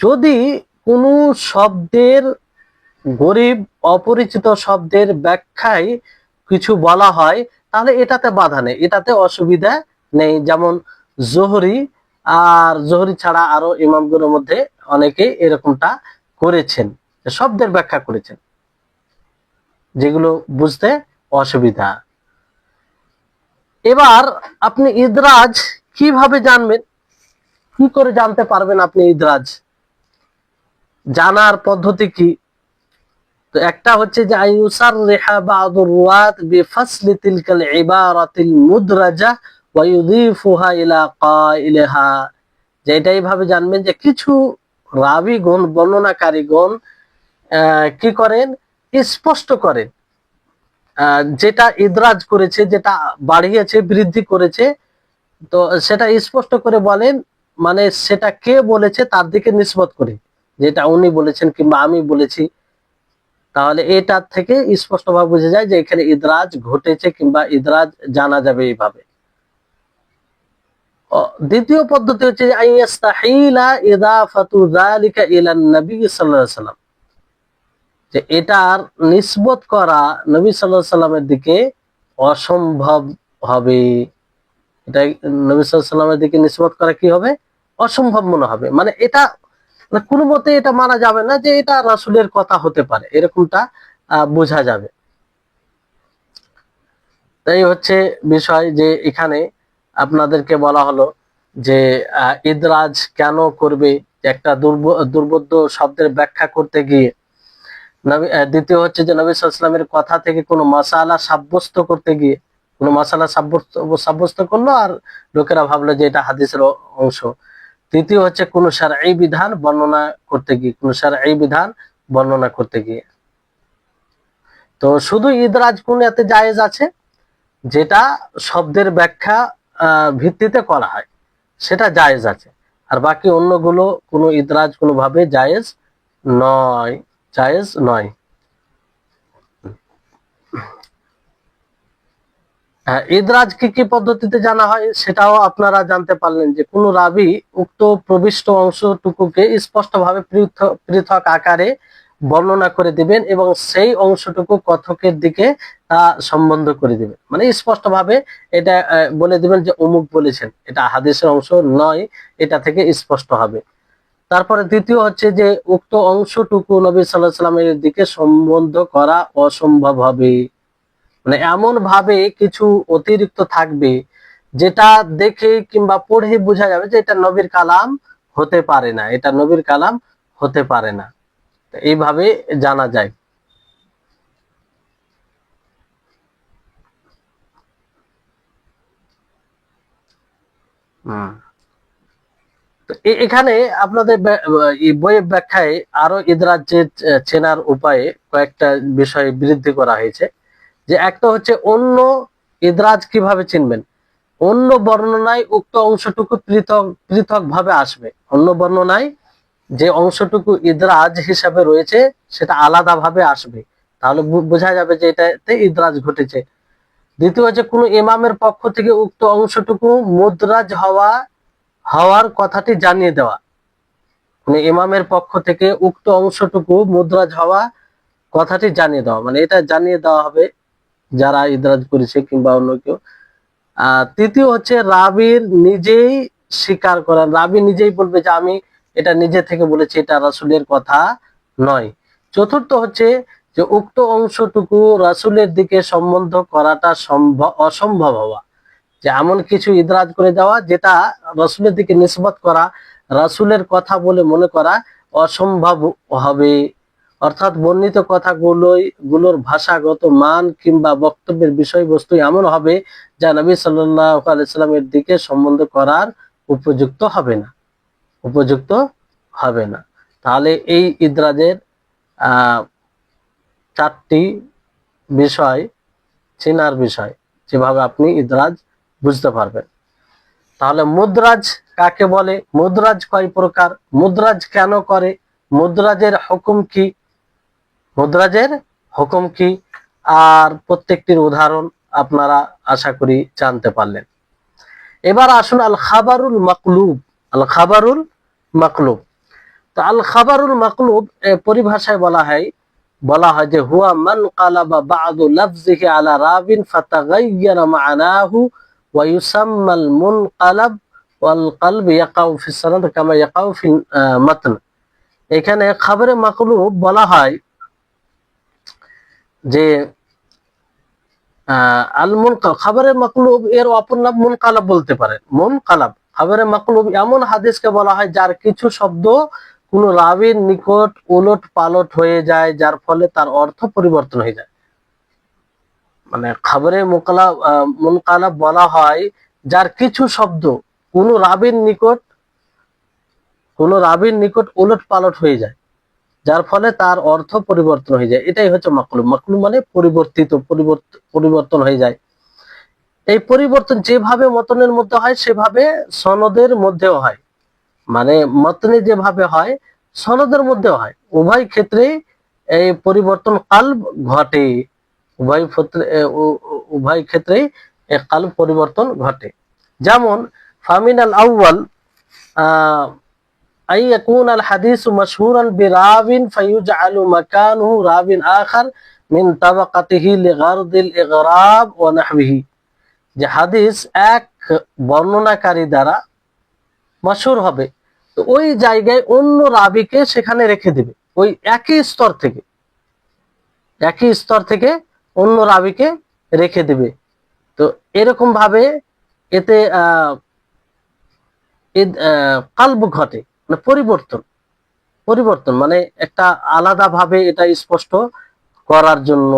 যদি কোনো শব্দের, গরীব অপরিচিত শব্দের ব্যাখ্যায় কিছু বলা হয় তাহলে এটাতে বাধা নেই, এটাতে অসুবিধা নেই। যেমন জোহরি আর জোহরি ছাড়া আরো ইমামগুলোর মধ্যে অনেকে এরকমটা করেছেন, শব্দের ব্যাখ্যা করেছেন যেগুলো বুঝতে অসুবিধা। এবার আপনি ইদরাজ কিভাবে জানবেন, কি করে জানতে পারবেন আপনি ইদরাজ, জানার পদ্ধতি কি? তো একটা হচ্ছে যে আইয়ুসাররিহা বা'দুর রুওয়াত বিফাসলি তিলকাল ইবারাতিল মুদরাজা ওয়া ইউযিফুহা ইলা কাইলিহা। যে এটাই ভাবে জানবেন যে কিছু রাবীগণ, বর্ণনাকারীগণ কি করেন, স্পষ্ট করেন যেটা ইদরাজ করেছে, যেটা বাড়িয়েছে, বৃদ্ধি করেছে, তো সেটা স্পষ্ট করে বলেন, মানে সেটা কে বলেছে তার দিকে নিসবত করে, যেটা উনি বলেছেন কিংবা আমি বলেছি। তাহলে এটা থেকে স্পষ্টভাবে বোঝা যায় যে এখানে ইদরাজ ঘটেছে কিংবা ইদরাজ জানা যাবে এইভাবে। দ্বিতীয় পদ্ধতি হচ্ছে আইয়াস্তাহিলা ইদাফাতু যালিকা ইলান নবী সাল্লাল্লাহু আলাইহি সাল্লাম, যে এটার নিসবত করা নবী সাল্লাল্লাহু আলাইহি সাল্লামের দিকে অসম্ভব হবে। এটা নবী সাল্লাল্লাহু আলাইহি সাল্লামের দিকে নিসবত করা কি হবে, অসম্ভব মনে হবে। মানে এটা কোনো মতে এটা মানা যাবে না যে এটা রাসূলের কথা হতে পারে, এরকমটা বোঝা যাবে। তাই হচ্ছে বিষয় যে এখানে আপনাদেরকে বলা হলো যে ইদরাজ কেন করবে, একটা দুর্বোধ্য শব্দের ব্যাখ্যা করতে গিয়ে। দ্বিতীয় হচ্ছে যে নবী সাল্লাল্লাহু আলাইহি ওয়াসাল্লামের কথা থেকে কোনো মাসালা সাব্যস্ত করতে গিয়ে, কোনো মাসালা সাব্যস্ত করলো আর লোকেরা ভাবলো যে এটা হাদিসের অংশ। তৃতীয় হচ্ছে কোনো শারঈ বিধান বর্ণনা করতে গিয়ে, কোনো শারঈ বিধান বর্ণনা করতে গিয়ে। তো শুধু ইদরাজ কোন এতে জায়েজ আছে, যেটা শব্দের ব্যাখ্যা ভিত্তিতে করা হয় সেটা জায়েজ আছে, আর বাকি অন্যগুলো কোনো ইদরাজ কোনোভাবে জায়েজ নয়। ইদরাজ কি পদ্ধতিতে জানা হয় সেটাও আপনারা জানতে পারলেন, যে কোনো রাবী উক্ত প্রবিষ্ট অংশটুকুকে স্পষ্টভাবে পৃথক আকারে বর্ণনা করে দিবেন এবং সেই অংশটুকু কথকের দিকে তা সম্বন্ধ করে দিবেন, মানে স্পষ্টভাবে এটা বলে দিবেন যে অমুক বলেছেন, এটা হাদিসের অংশ নয়, এটা থেকে স্পষ্ট হবে। তারপরে দ্বিতীয় হচ্ছে যে উক্ত অংশটুকু নবী সাল্লাল্লাহু আলাইহি সাল্লামের দিকে সম্বন্ধ করা অসম্ভব হবে, মানে এমন ভাবে কিছু অতিরিক্ত থাকবে যেটা দেখে কিংবা পড়ে বোঝা যাবে যে এটা নবীর কালাম হতে পারে না, এটা নবীর কালাম হতে পারে না। এইভাবে জানা যায়। তো এখানে আপনাদের এই বইয়ের ব্যাখ্যায় আরো ইদরাজের চেনার উপায়ে কয়েকটা বিষয় বৃদ্ধি করা হয়েছে। যে একটা হচ্ছে অন্য ইদরাজ কিভাবে চিনবেন, অন্য বর্ণনায় উক্ত অংশটুকু পৃথক পৃথক ভাবে আসবে, অন্য বর্ণনায় যে অংশটুকু ইদরাজ হিসাবে রয়েছে সেটা আলাদা ভাবে আসবে, তাহলে বোঝা যাবে যে এটাতে ইদরাজ ঘটেছে। দ্বিতীয় হচ্ছে কোনো ইমামের পক্ষ থেকে উক্ত অংশটুকু মুদ্রাজ হওয়ার কথাটি জানিয়ে দেওয়া, মানে ইমামের পক্ষ থেকে উক্ত অংশটুকু মুদ্রাজ হওয়া কথাটি জানিয়ে দেওয়া, মানে এটা জানিয়ে দেওয়া হবে যারা ইদরাজ করেছে কিংবা অন্য কেউ। তৃতীয় হচ্ছে রাবির নিজেই স্বীকার করা, রাবি নিজেই বলবে যে আমি এটা নিজে থেকে বলেছি, এটা রাসূলের কথা নয়। চতুর্থ হচ্ছে যে উক্ত অংশটুকু রাসূলের দিকে সম্বন্ধ করাটা অসম্ভব হওয়া, যে এমন কিছু ইদরাজ করে দেওয়া যেটা রাসূলের দিকে নিসবত করা, রাসূলের কথা বলে মনে করা অসম্ভব হবে। অর্থাৎ বর্ণিত গুলোর ভাষাগত মান কিংবা বক্তব্যের বিষয়বস্তু এমন হবে যা নবী সাল্লাল্লাহু আলাইহি সাল্লামের দিকে সম্বন্ধ করার উপযুক্ত হবে না, উপযুক্ত হবে না। তাহলে এই ইদরাজের আহ 4টি বিষয়, চেনার বিষয়, যেভাবে আপনি ইদরাজ বুঝতে পারবেন। তাহলে মুদ্রাজ কাকে বলে, মুদ্রাজ কয় প্রকার, মুদ্রাজ কেন করে, মুদ্রাজের হুকুম কি, মুদ্রাজের হুকুম কি, আর প্রত্যেকটির উদাহরণ আপনারা আশা করি জানতে পারলেন। এবার আসুন আল খাবারুল মাকলুব, আল খাবারুল মাকলুব। তো আল খাবারুল মাকলুব পরিভাষায় বলা হয় যে হুয়া মান কালাবা বা'দু লাফজিহি আলা রাবিন ফাতাগায়্যারা মা'নাহু ওয়া ইউসাম্মাল মুনকালাব ওয়াল কলব ইয়াকাউ ফিস সানাদ কামা ইয়াকাউ ফিল মাতন। এখানে খাবারে মাকলুব বলা হয় যে খাবারে মাকলুব এর অপর নাম মুনকালাব বলতে পারেন। মুনকালাব খাবারে মাকলুব এমন হাদিসকে বলা হয় যার কিছু শব্দ কোন রাবীর নিকট উলট পালট হয়ে যায়, যার ফলে তার অর্থ পরিবর্তন হয়ে যায়। মানে খাবারে মুনকালাব বলা হয় যার কিছু শব্দ কোন রাবীর নিকট উলট পালট হয়ে যায়, যার ফলে তার অর্থ পরিবর্তন হয়ে যায়, এটাই হচ্ছে মাকলুব। মাকলুব মানে পরিবর্তন হয়ে যায়। এই পরিবর্তন যেভাবে মতনের মধ্যে হয় সেভাবে সনদের মধ্যেও হয়, মানে মতনে যেভাবে হয় সনদের মধ্যেও হয়, উভয় ক্ষেত্রেই এই পরিবর্তন কালব ঘটে, উভয় ক্ষেত্রেই কালব পরিবর্তন ঘটে। যেমন ফামিনাল আউয়াল أن يكون الحديث مشهورا براو فيجعل مكانه راو آخر من طبقته لغرض الإغراب ونحوه। যে হাদিস এক বর্ণনাকারী দ্বারা মশহুর হবে, তো ওই জায়গায় অন্য রাবিকে সেখানে রেখে দেবে, ওই একই স্তর থেকে অন্য রাবিকে রেখে দেবে। তো এরকম ভাবে এতে কালব ঘটে, মানে পরিবর্তন মানে একটা আলাদা ভাবে এটা স্পষ্ট করার জন্য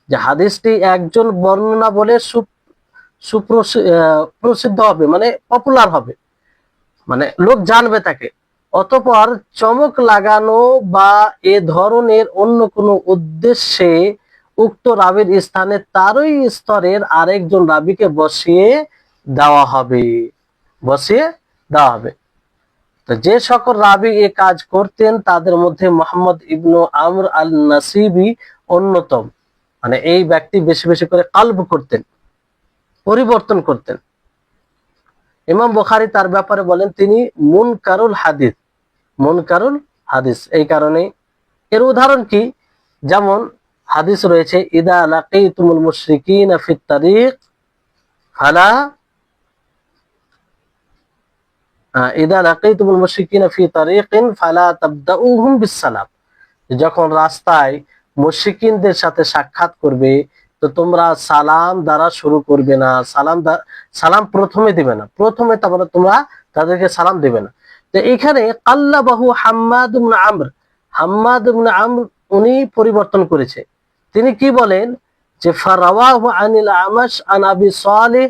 যে হাদিসটি একজন বর্ণনা বলে প্রসিদ্ধ হবে, মানে পপুলার হবে, মানে লোক জানবে তাকে। অতঃপর চমক লাগানো বা এ ধরনের অন্য কোনো উদ্দেশ্যে উক্ত রাবির স্থানে তারই স্তরের আরেকজন রাবিকে বসিয়ে দেওয়া হবে। তো যে সকল রাবি এ কাজ করতেন তাদের মধ্যে মুহাম্মদ ইবনু আমর আল নাসিবি অন্যতম, মানে এই ব্যক্তি বেশি বেশি করে কালব করতেন, পরিবর্তন করতেন। ইমাম বুখারী তার ব্যাপারে বলেন তিনি মুনকারুল হাদিস। এই কারণে এর উদাহরণ কি, যেমন হাদিস রয়েছে ইদা লাকিতুমুল মুশরিকিনা ফিত তারিক ফালা ইদা লাকিতুমুল মুশরিকিনা ফি তারিকিন ফালা তাবদাউহুম বিসসালাম, যখন রাস্তায় মুশরিকিনদের সাথে সাক্ষাৎ করবে তো তোমরা সালাম দ্বারা শুরু করবে না, সালাম প্রথমে দিবে না, প্রথমে তারপরে তোমরা তাদেরকে সালাম দিবে না। তো এখানে কাল্লাবাহু হাম্মাদ ইবনে আমর, হাম্মাদ ইবনে আমর উনি পরিবর্তন করেছে। তিনি কি বলেন যে ফারাওয়াহু আনিল আমাশ আন আবি সালেহ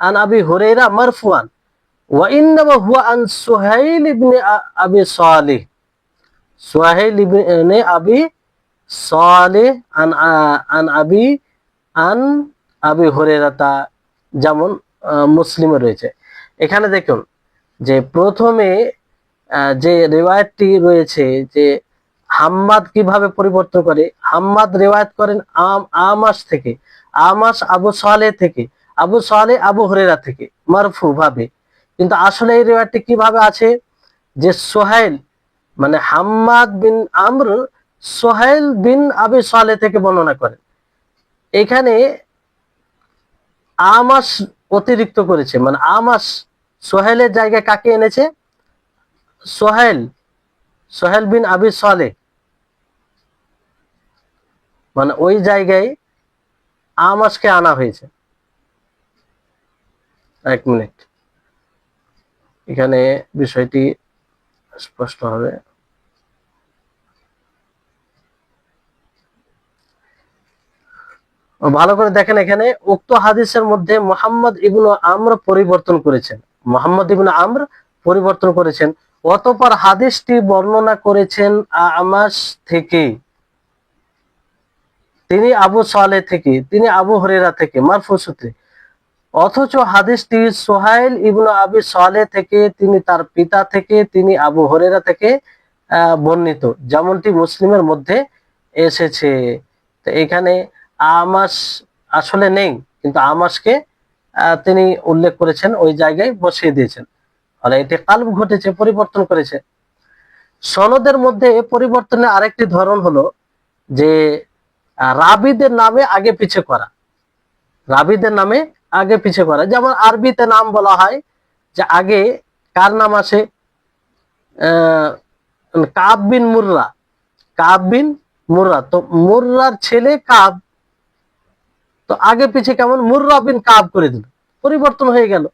আন আবি হুরায়রা মারফুআন ওয়া ইন্নামা হুয়া আন সুহাইল ইবনে আবি সালেহ, সুহাইল ইবনে আবি সালেহ আন আবি হুরায়রা, যেমন মুসলিমে রয়েছে। এখানে দেখুন যে প্রথমে যে রিওয়ায়াতটি রয়েছে যে হাম্মাদ কিভাবে পরিবর্তন করে, হাম্মাদ রিওয়ায়াত করেন আমাশ থেকে, আমাশ আবু সালেহ থেকে, আবু সালেহ আবু হুরায়রা থেকে মারফু ভাবে। কিন্তু আসলে এই রিওয়ায়াতটি কিভাবে আছে যে সোহাইল মানে হাম্মাদ বিন আমর সোহাইল বিন আবি সালেহ থেকে বর্ণনা করেন। এখানে আমাশ অতিরিক্ত করেছে, মানে আমাশ সোহেলের জায়গায় কাকে এনেছে, সোহেল, সোহেল বিন আবি সালেহ, মানে ওই জায়গায় আমাশকে আনা হয়েছে। এক মিনিট, এখানে বিষয়টি স্পষ্ট হবে। ভালো করে দেখেন, এখানে উক্ত হাদিসের মধ্যে মুহাম্মদ ইবনে আমর পরিবর্তন করেছেন, মুহাম্মদ ইবনে আমর পরিবর্তন করেছেন, অতঃপর হাদিসটি বর্ণনা করেছেন আমাশ থেকে, তিনি আবু সালেহ থেকে, তিনি আবু হুরায়রা থেকে মারফু সূত্রে। অথচ হাদিসটি সুহাইল ইবনে আবি সালেহ থেকে, তিনি তার পিতা থেকে, তিনি আবু হুরায়রা থেকে বর্ণিত, যেমনটি মুসলিমের মধ্যে এসেছে। তো এখানে আমাশ আসলে নেই, কিন্তু আমাশকে তিনি উল্লেখ করেছেন, ওই জায়গায় বসিয়ে দিয়েছেন, ফলে এটি কালব ঘটেছে, পরিবর্তন করেছে। সনদের মধ্যে পরিবর্তনের আরেকটি ধরন হলো যে রাবিদের নামে আগে পিছে করা, রাবিদের নামে আগে পিছে করা। যেমন আরবিতে নাম বলা হয় যে আগে কার নাম আসে, কাব বিন মুররা, কাব বিন মুররা, তো মুররার ছেলে কাব, তো আগে পিছে কেমন মুররা বিন কাব করে দিল, পরিবর্তন হয়ে গেল,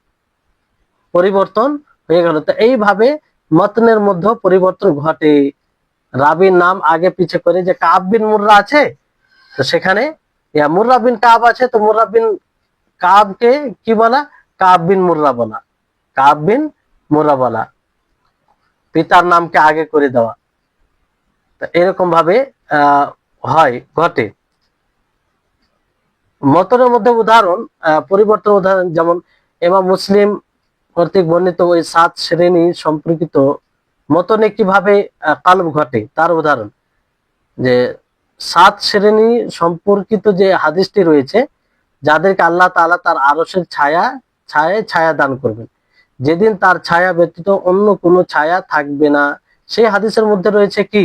পরিবর্তন হয়ে গেল। তো এইভাবে মতনের মধ্যে পরিবর্তন ঘটে, রাবির নাম আগে পিছে করে, যে কাব বিন মুররা আছে তো সেখানে মুররা বিন কাব আছে, তো মুররা বিন কাবকে কি বলা, কাব বিন মুররা বলা, কাব বিন মুররা বলা, পিতার নামকে আগে করে দেওয়া। তো এরকম ভাবে হয়, ঘটে। মতনের মধ্যে উদাহরণ, পরিবর্তন উদাহরণ, যেমন ইমাম মুসলিম কর্তৃক বর্ণিত ওই 7 শ্রেণী সম্পর্কিত মতনে কিভাবে কালব ঘটে তার উদাহরণ, যে 7 শ্রেণী সম্পর্কিত যে হাদিসটি রয়েছে, যাদেরকে আল্লাহ তাআলা তার আরশের ছায়া দান করবেন, যেদিন তার ছায়া ব্যতীত অন্য কোনো ছায়া থাকবে না। সেই হাদিসের মধ্যে রয়েছে কি,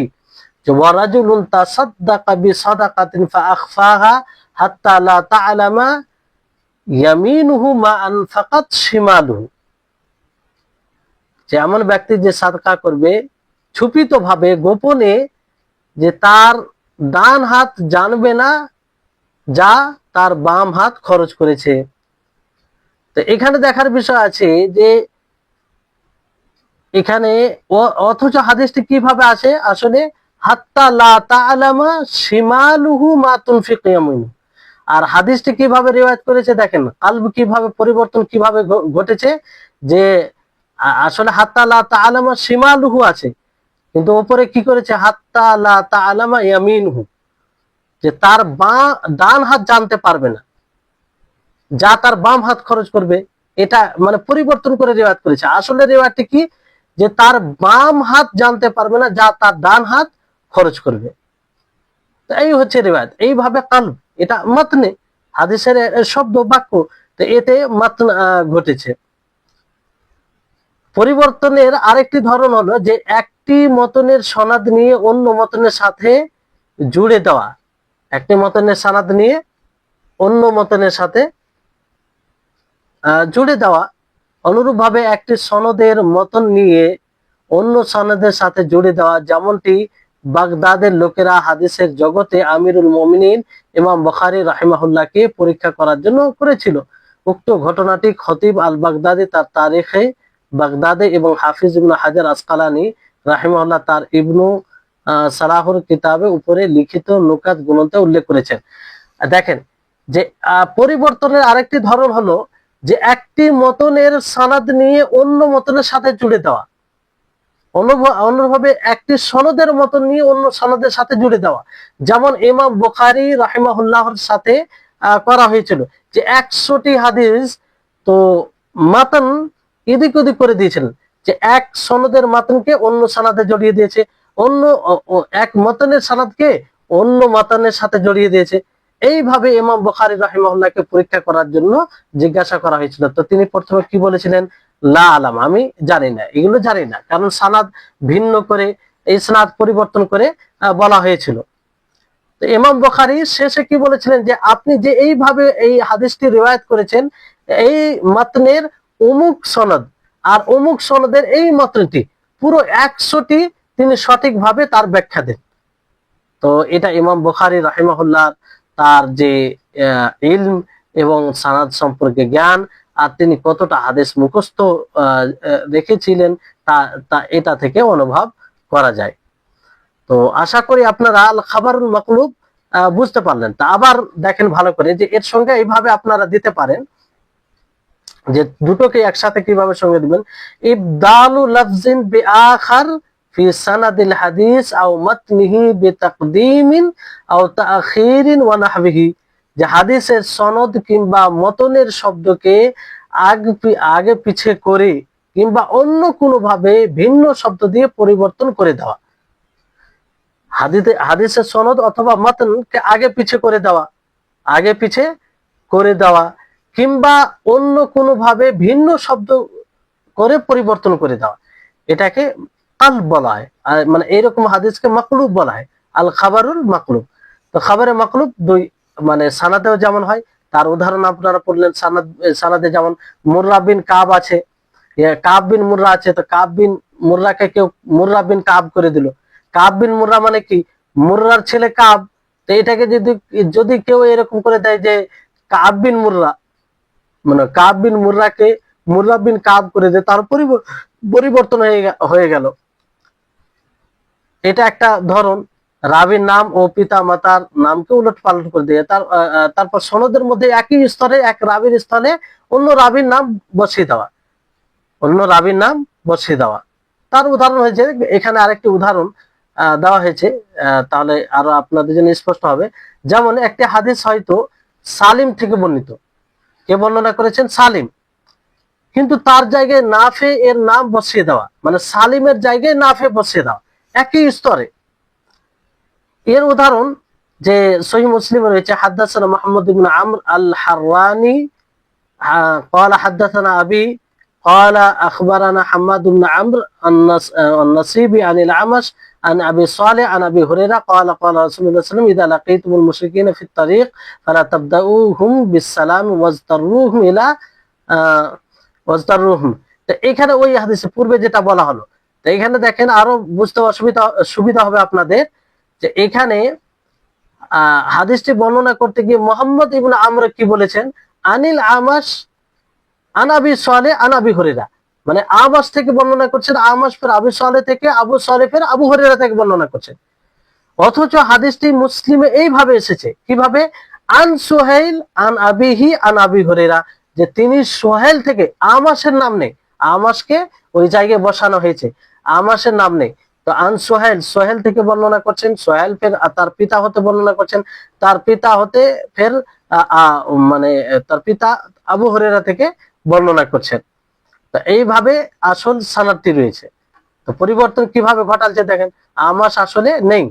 যে ওয়ারাজুলুন তাসাদদাকা বিসাদাকাতিন ফাআখফাহা হাত্তা লা তা'লামা ইয়ামিনুহু মা আনফাকাত শিমালুহু, যে এমন ব্যক্তি যে সাদকা করবে ছুপিত ভাবে, গোপনে, যে তার ডান হাত জানবে না যা তার বাম হাত খরচ করেছে। তো এখানে দেখার বিষয় আছে যে এখানে অথচ হাদিসটি কিভাবে আসে, আসলে হাত্তা লা তা'লামা শিমালুহু মা তুনফিকু ইয়ামিনু। আর হাদিসটি কিভাবে রিওয়ায়াত করেছে দেখেন, কালব কিভাবে পরিবর্তন কিভাবে ঘটেছে, যে আসলে হাত্তা লা তা'লামা শিমালুহু আছে, কিন্তু উপরে কি করেছে হাত্তা লা তা'লামা ইয়ামিনহু, যে তার ডান হাত জানতে পারবে না যা তার বাম হাত খরচ করবে। এটা মানে পরিবর্তন করে রিওয়ায়াত করেছে। আসলে রিওয়ায়াতটি কি, যে তার বাম হাত জানতে পারবে না যা তার ডান হাত খরচ করবে। তো এই হচ্ছে রিওয়ায়াত, এইভাবে কালব, এটা মতনে হাদিসের শব্দ বাক্য, তো এতে মতন ঘটেছে। পরিবর্তনের আরেকটি ধরন হলো যে একটি মতনের সনদ নিয়ে অন্য মতনের সাথে জুড়ে দেওয়া। একটি মতনের সনদ নিয়ে অন্য মতনের সাথে জুড়ে দেওয়া। অনুরূপভাবে একটি সনদের মতন নিয়ে অন্য সনদের সাথে জুড়ে দেওয়া, যেমনটি বাগদাদের লোকেরা হাদিসের জগতে আমিরুল মুমিনিন ইমাম বুখারী রাহিমাহুল্লাহকে পরীক্ষা করার জন্য করেছিল। উক্ত ঘটনাটি খতিব আল বাগদাদি তার তারিখে বাগদাদে এবং হাফিজ ইবনে হাজার আসকালানি রাহিমাহুল্লাহ তার ইবনু সালাহুর কিতাবে উপরে লিখিত নুকাত গ্রন্থে উল্লেখ করেছেন। দেখেন যে পরিবর্তনের আরেকটি ধরন হলো যে একটি মতনের সনদ নিয়ে অন্য মতনের সাথে জুড়ে দেওয়া। অনুরূপভাবে একটি সনদের মতন নিয়ে অন্য সনদের সাথে জুড়ে দেওয়া, যেমন ইমাম বুখারী রাহিমাহুল্লাহর সাথে করা হয়েছিল যে 100টি হাদিস তো মাতন এদিক ওদিক করে দিয়েছিলেন, যে এক সনদের মাতনকে অন্য সনদে জড়িয়ে দিয়েছে, অন্য এক মতনের সনদকে অন্য মতনের সাথে জড়িয়ে দিয়েছে। এইভাবে ইমাম বুখারী রাহিমাহুল্লাহকে পরীক্ষা করার জন্য জিজ্ঞাসা করা হয়েছিল। তো তিনি প্রথমে কি বলেছিলেন? লা আলাম, আমি জানি না, এগুলো জানি না, কারণ সানাদ ভিন্ন করে এই সানাদ পরিবর্তন করে বলা হয়েছিল। তো ইমাম বুখারী শেষে কি বলেছিলেন যে আপনি যে এইভাবে এই হাদিসটি রিওয়ায়াত করেছেন, এই মাতনের অমুক সনদ আর অমুক সনদের এই মাতনটি পুরো 100টি তিনি সঠিকভাবে তার ব্যাখ্যা দেন। তো এটা ইমাম বুখারী রাহিমাহুল্লাহ তার যে ইলম এবং সানাদ সম্পর্কে জ্ঞান আর তিনি কতটা হাদিস মুখস্থ রেখেছিলেন তা এটা থেকে অনুভব করা যায়। তো আশা করি আপনারা আল খাবারুল মাকলুব বুঝতে পারলেন। তা আবার দেখেন ভালো করে যে এর সঙ্গে এইভাবে আপনারা দিতে পারেন, যে দুটোকে একসাথে কিভাবে সঙ্গে দিবেন। ইবদালু লাফজিন বিআখার ফি সানাদিল হাদিস আও মাতনিহি বিতাকদিমিন আও তাখিরিন ওয়া নাহবিহি, যে হাদিসের সনদ কিংবা মতনের শব্দকে আগে পিছে করে কিংবা অন্য কোনো ভাবে ভিন্ন শব্দ দিয়ে পরিবর্তন করে দেওয়া। হাদিসের সনদ অথবা মতনকে আগে পিছে করে দেওয়া, আগে পিছে করে দেওয়া কিংবা অন্য কোনো ভাবে ভিন্ন শব্দ করে পরিবর্তন করে দেওয়া, এটাকে কালব বলা হয়। মানে এইরকম হাদিসকে মাকলুব বলা হয়, আল খাবারুল মাকলুব। তো খাবারে মাকলুব দুই মানে সানাদেও যেমন হয়, তার উদাহরণ আপনারা পড়লেন। সানাদে যেমন মুররা বিন কাব আছে, কাব বিন মুররা আছে, তো কাব বিন মুররাকে কেউ মুররা বিন কাব করে দিল। কাব বিন মুররা মানে কি? মুররার ছেলে কাব। তো এটাকে যদি কেউ এরকম করে দেয় যে কাব বিন মুররা, মানে কাব বিন মুররাকে মুররা বিন কাব করে দেয়, তার পরিবর্তন হয়ে গেল। এটা একটা ধরন। রাবির নাম ও পিতা মাতার নামকে উলট পালট করে দিয়ে তারপর সনদের মধ্যে একই স্তরে এক রাবির স্থানে অন্য রাবির নাম বসিয়ে দেওয়া, অন্য রাবির নাম বসিয়ে দেওয়া। তার উদাহরণ হয়েছে এখানে, আরেকটি উদাহরণ দেওয়া হয়েছে, তাহলে আরো আপনাদের জন্য স্পষ্ট হবে। যেমন একটি হাদিস হয়তো সালিম থেকে বর্ণিত, কে বর্ণনা করেছেন? সালিম, কিন্তু তার জায়গায় নাফে এর নাম বসিয়ে দেওয়া, মানে সালিমের জায়গায় নাফে বসিয়ে দেওয়া একই স্তরে। এর উদাহরণ যে সহিহ মুসলিমে রয়েছে, হাদাসানা মুহাম্মদ ইবনে আমর আল হাররানি قال حدثنا أبي قال أخبرنا حماد بن عمرو النصيبي عن الأعمش عن أبي صالح عن أبي هريرة قال قال رسول الله صلى الله عليه وسلم إذا لقيتم المشركين في الطريق فلا تبدأوهم بالسلام واضطروهم إلى ওয়াজতারুহুম। তো এখানে ওই হাদিসে পূর্বে যেটা বলা হলো, তো এখানে দেখেন আরো বুঝতে সুবিধা হবে আপনাদের, যে এখানে হাদিসটি বর্ণনা করতে গিয়ে মুহাম্মদ ইবনে আমর কি বলেছেন? আনিল আমাশ আন আবি সালেহ আন আবি হুরায়রা, মানে আমাশ থেকে বর্ণনা করছেন, আমাশ ফের আবু সালেহ থেকে, আবু সালেহ ফের আবু হুরায়রা থেকে বর্ণনা করছেন। অথচ হাদিসটি মুসলিমে এইভাবে এসেছে, কিভাবে? আন সুহাইল আন আবিহি আন আবি হুরায়রা, যে তিনি সোহেল থেকে, আমাশের নাম নেই, আমাশকে ওই জায়গায় বসানো হয়েছে, আমাশের নাম নেই। তো আন সোহেল, সোহেল থেকে বর্ণনা করছেন, সোহেল ফের তার পিতা হতে বর্ণনা করছেন, তার পিতা হতে ফের মানে তার পিতা আবু হুরায়রা থেকে বর্ণনা করছেন। তো এইভাবে আসল সানাদটি রয়েছে। তো পরিবর্তন কিভাবে ঘটালছে দেখেন, আমাশ আসলে নেই।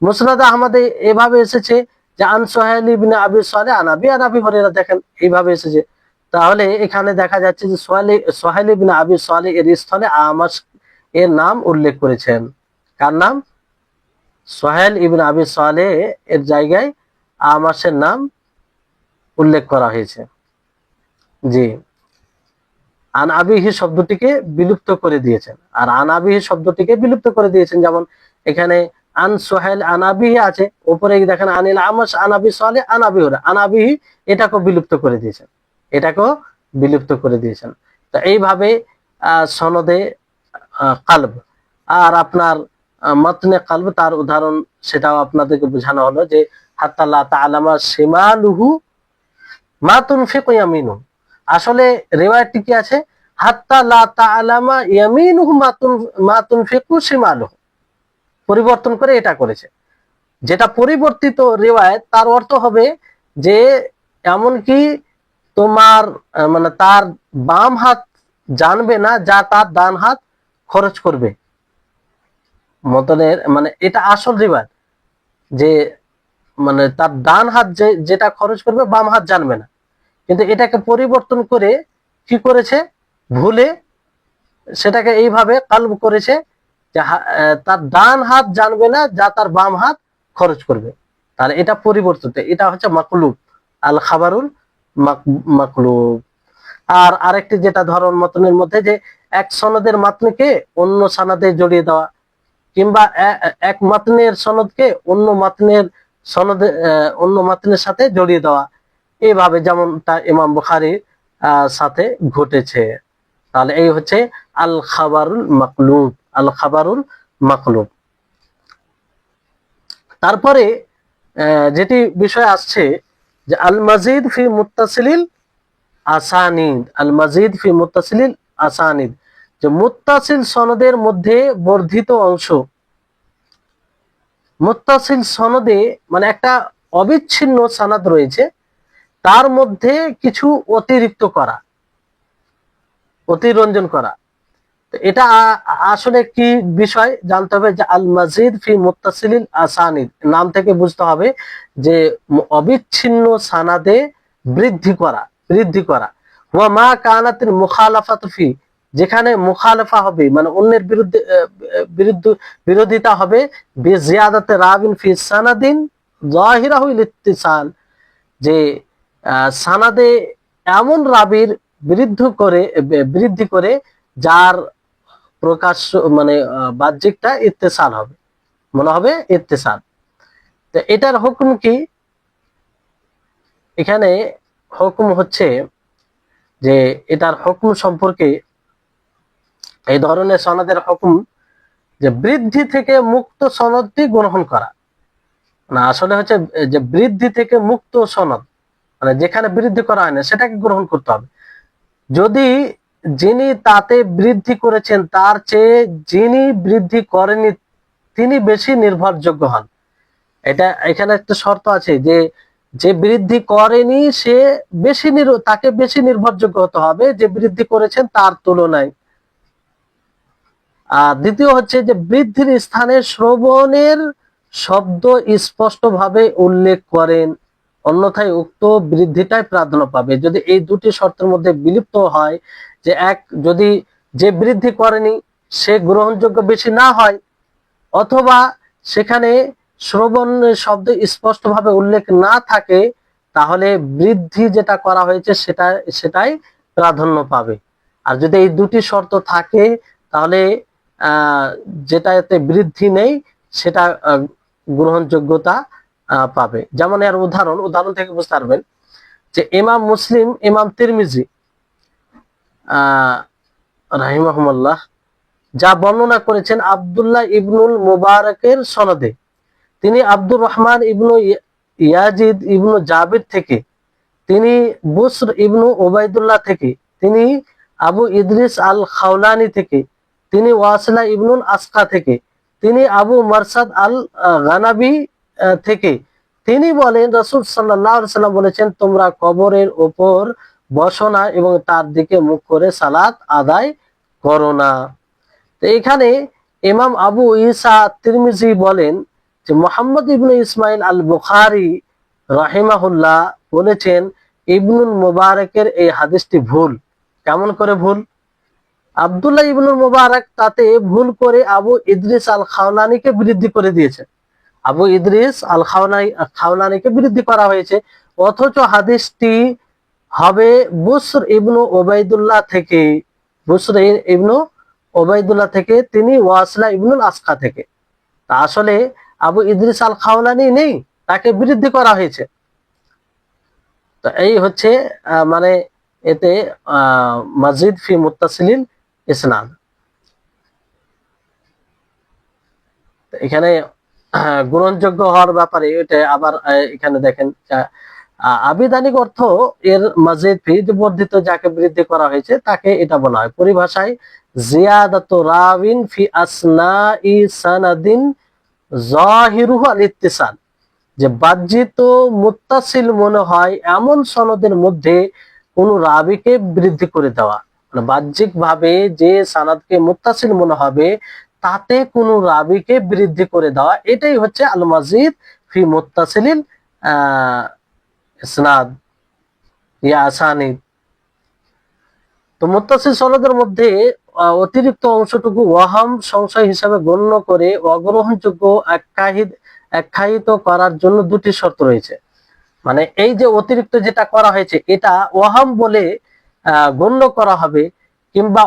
মুসনাদ আহমদে এভাবে এসেছে যে আন সোহেল ইবনে আবি সালেহ আন আবি হুরায়রা, দেখেন এইভাবে এসেছে। তাহলে এখানে দেখা যাচ্ছে যে সোহেল ইবনে আবি সালেহ এর স্থলে আমাশ এর নাম উল্লেখ করেছেন। কার নাম? সোহেল ইবনে আবি সালেহ এর জায়গায় আমাশের নাম উল্লেখ করা হয়েছে। জি, আন আবিহি শব্দটিকে বিলুপ্ত করে দিয়েছেন, আর আন আবিহি শব্দটিকে বিলুপ্ত করে দিয়েছেন। যেমন এখানে আন সোহেল আন আবিহি আছে, উপরে দেখেন আনিল আমাশ আন আবি সালেহ আন আবি হুরায়রা, আন আবিহি এটাকেও বিলুপ্ত করে দিয়েছেন, এটাকেও বিলুপ্ত করে দিয়েছেন। তো এইভাবে সনদে কালব আর আপনার মতনে কালব, তার উদাহরণ সেটাও আপনাদেরকে বোঝানো হলো যে হাত্তা লা তা'লামা শিমালুহু মা তুনফিকু ইয়ামিনু। আসলে রিওয়ায়াতটি কি আছে? হাত্তা লা তা'লামা ইয়ামিনুহু মা তুনফিকু শিমালুহু, পরিবর্তন করে এটা করেছে। যেটা পরিবর্তিত রিওয়ায়াত, তার অর্থ হবে যে এমনকি তোমার মানে তার বাম হাত জানবে না যা তার ডান হাত খরচ করবে। মতনের মানে এটা আসল রিওয়ায়াত, যে মানে তার ডান হাত যেটা খরচ করবে বাম হাত জানবে না, কিন্তু এটাকে পরিবর্তন করে কি করেছে, ভুলে সেটাকে এইভাবে কালব করেছে যে তার ডান হাত জানবে না যা তার বাম হাত খরচ করবে। তাহলে এটা পরিবর্তিত, এটা হচ্ছে মাকলুব, আল খাবারুল মাকলুব। আর আরেকটি যেটা ধরন মতনের মধ্যে, যে এক সনদের মাতনকে অন্য সনদে জড়িয়ে দেওয়া, কিংবা এক মাতনের সনদকে অন্য মাতনের সাথে জড়িয়ে দেওয়া, এইভাবে যেমনটা ইমাম বুখারীর সাথে ঘটেছে। তাহলে এই হচ্ছে আল খাবারুল মাকলুব, আল খাবারুল মাকলুব। তারপরে যেটি বিষয় আসছে যে আল মাজিদ ফি মুত্তাসিলিল আসানিদ, আল মাজিদ ফি মুত্তাসিলিল আসানিদ, যে মুত্তাসিল সনদের মধ্যে বর্ধিত অংশ। মুত্তাসিল সনদে মানে একটা অবিচ্ছিন্ন সনদ রয়েছে, তার মধ্যে কিছু অতিরিক্ত করা, অতিরঞ্জন করা। এটা আসলে কি বিষয় জানতে হবে, যে আল মাজিদ ফি মুত্তাসিলিল আসানিদ নাম থেকে বুঝতে হবে যে অবিচ্ছিন্ন সানাদে বৃদ্ধি করা, বৃদ্ধি করা। ওয়া মা কানাতিল মুখালাফাতু ফি, যেখানে মুখালাফা হবে মানে অন্যের বিরুদ্ধে বিরোধিতা হবে, বিজিয়াদাতে রাবিন ফি সানাদিন যাহিরাহুল ইত্তিসাল, যে সানাদে এমন রাবির বৃদ্ধি করে যার প্রকাশ্য মানে বাহ্যিকটা ইত্তেসাল হবে, মনে হবে ইত্তেসাল। তো এটার হুকুম কি? এখানে হুকুম হচ্ছে যে এটার হুকুম সম্পর্কে, এই ধরনের সনদের হুকুম যে বৃদ্ধি থেকে মুক্ত সনদটি গ্রহণ করা। না, আসলে হচ্ছে যে বৃদ্ধি থেকে মুক্ত সনদ, মানে যেখানে বৃদ্ধি করা হয় না সেটাকে গ্রহণ করতে হবে। যদি যিনি তাতে বৃদ্ধি করেছেন তার চেয়ে যিনি বৃদ্ধি করেনি তিনি বেশি নির্ভরযোগ্য হন। এটা এখানে একটা শর্ত আছে যে যে বৃদ্ধি করেনি সে তাকে বেশি নির্ভরযোগ্য হতে হবে যে বৃদ্ধি করেছেন তার তুলনায়। আর দ্বিতীয় হচ্ছে যে বৃদ্ধির স্থানে শ্রবণের শব্দ স্পষ্টভাবে উল্লেখ করেন, অন্যথায় উক্ত বৃদ্ধিটাই প্রাধান্য পাবে। যদি এই দুটি শর্তের মধ্যে বিলুপ্ত হয়, যে এক যদি যে বৃদ্ধি করেনি সে গ্রহণযোগ্য বেশি না হয়, অথবা সেখানে শ্রবণ শব্দ স্পষ্টভাবে উল্লেখ না থাকে, তাহলে বৃদ্ধি যেটা করা হয়েছে সেটাই প্রাধান্য পাবে। আর যদি এই দুটি শর্ত থাকে তাহলে যেটাতে বৃদ্ধি নেই সেটা গ্রহণযোগ্যতা পাবে। যেমন এর উদাহরণ থেকে বুঝতে পারবেন যে ইমাম মুসলিম, ইমাম তিরমিজি রাহিমাহুল্লাহ যা বর্ণনা করেছেন আব্দুল্লাহ ইবনুল মুবারকের সনদে, তিনি আব্দুর রহমান ইবনু ইয়াজিদ ইবনু জাবির থেকে, তিনি বুসর ইবনু ওবায়দুল্লাহ থেকে, তিনি আবু ইদ্রিস আল খাওলানি থেকে, তিনি ওয়াসিলা ইবনুল আসকা থেকে, তিনি আবু মারসাদ আল গানাবি থেকে, তিনি বলেন রাসূল সাল্লাল্লাহু আলাইহি সাল্লাম বলেছেন, তোমরা কবরের উপর বসো না এবং তার দিকে মুখ করে সালাত আদায় করো না। তো এখানে ইমাম আবু ঈসা তিরমিজি বলেন যে মুহাম্মদ ইবনে ইসমাইল আল বুখারী রাহিমাহুল্লাহ বলেছেন ইবনুল মুবারকের এই হাদিসটি ভুল। কেমন করে ভুল? আব্দুল্লাহ ইবনুল মুবারক তাতে ভুল করে আবু ইদ্রিস আল খাওলানিকে বৃদ্ধি করে দিয়েছে। আবু ইদ্রিস আল খাওলানিকে বৃদ্ধি করা হয়েছে, অথচ হাদিসটি হবে বুসর ইবনু ওবাইদুল্লাহ থেকে। বুসর ইবনু ওবাইদুল্লাহ থেকে, তিনি ওয়াসিলা ইবনুল আসকা থেকে। তা আসলে আবু ইদ্রিস আল খাওলানি নেই, তাকে বৃদ্ধি করা হয়েছে। তো এই হচ্ছে মানে এতে মাজিদ ফি মুত্তাসিলিল ইসনাদ। এখানে গ্রহণযোগ্য হওয়ার ব্যাপারে এটা আবার এখানে দেখেন আবিধানিক অর্থ এর মাজিদ ফি, বর্ধিত যাকে বৃদ্ধি করা হয়েছে তাকে এটা বলা হয়। পরিভাষায় জিয়াদাতু রাবিন ফি আসনাই সানাদিন যাহিরুহু আল ইত্তিসাল, যে বাহ্যিত মুত্তাসিল মনে হয় এমন সনদের মধ্যে কোন রাবিকে বৃদ্ধি করে দেওয়া, মানে বাহ্যিক ভাবে যে সানাদকে মুত্তাসিল মনে হবে তাতে কোন রাবিকে বৃদ্ধি করে দেওয়া, এটাই হচ্ছে আল মাজিদ ফি মুত্তাসিলিল ইসনাদ ইয়া আসানিদ। তো মুত্তাসিল সনদের মধ্যে অতিরিক্ত অংশটুকু ওয়াহাম সংশয় হিসাবে গণ্য করে অগ্রহণযোগ্য আখ্যায়িত করার জন্য দুটি শর্ত রয়েছে। মানে এই যে অতিরিক্ত যেটা করা হয়েছে এটা ওয়াহাম বলে গণ্য করা হবে কিংবা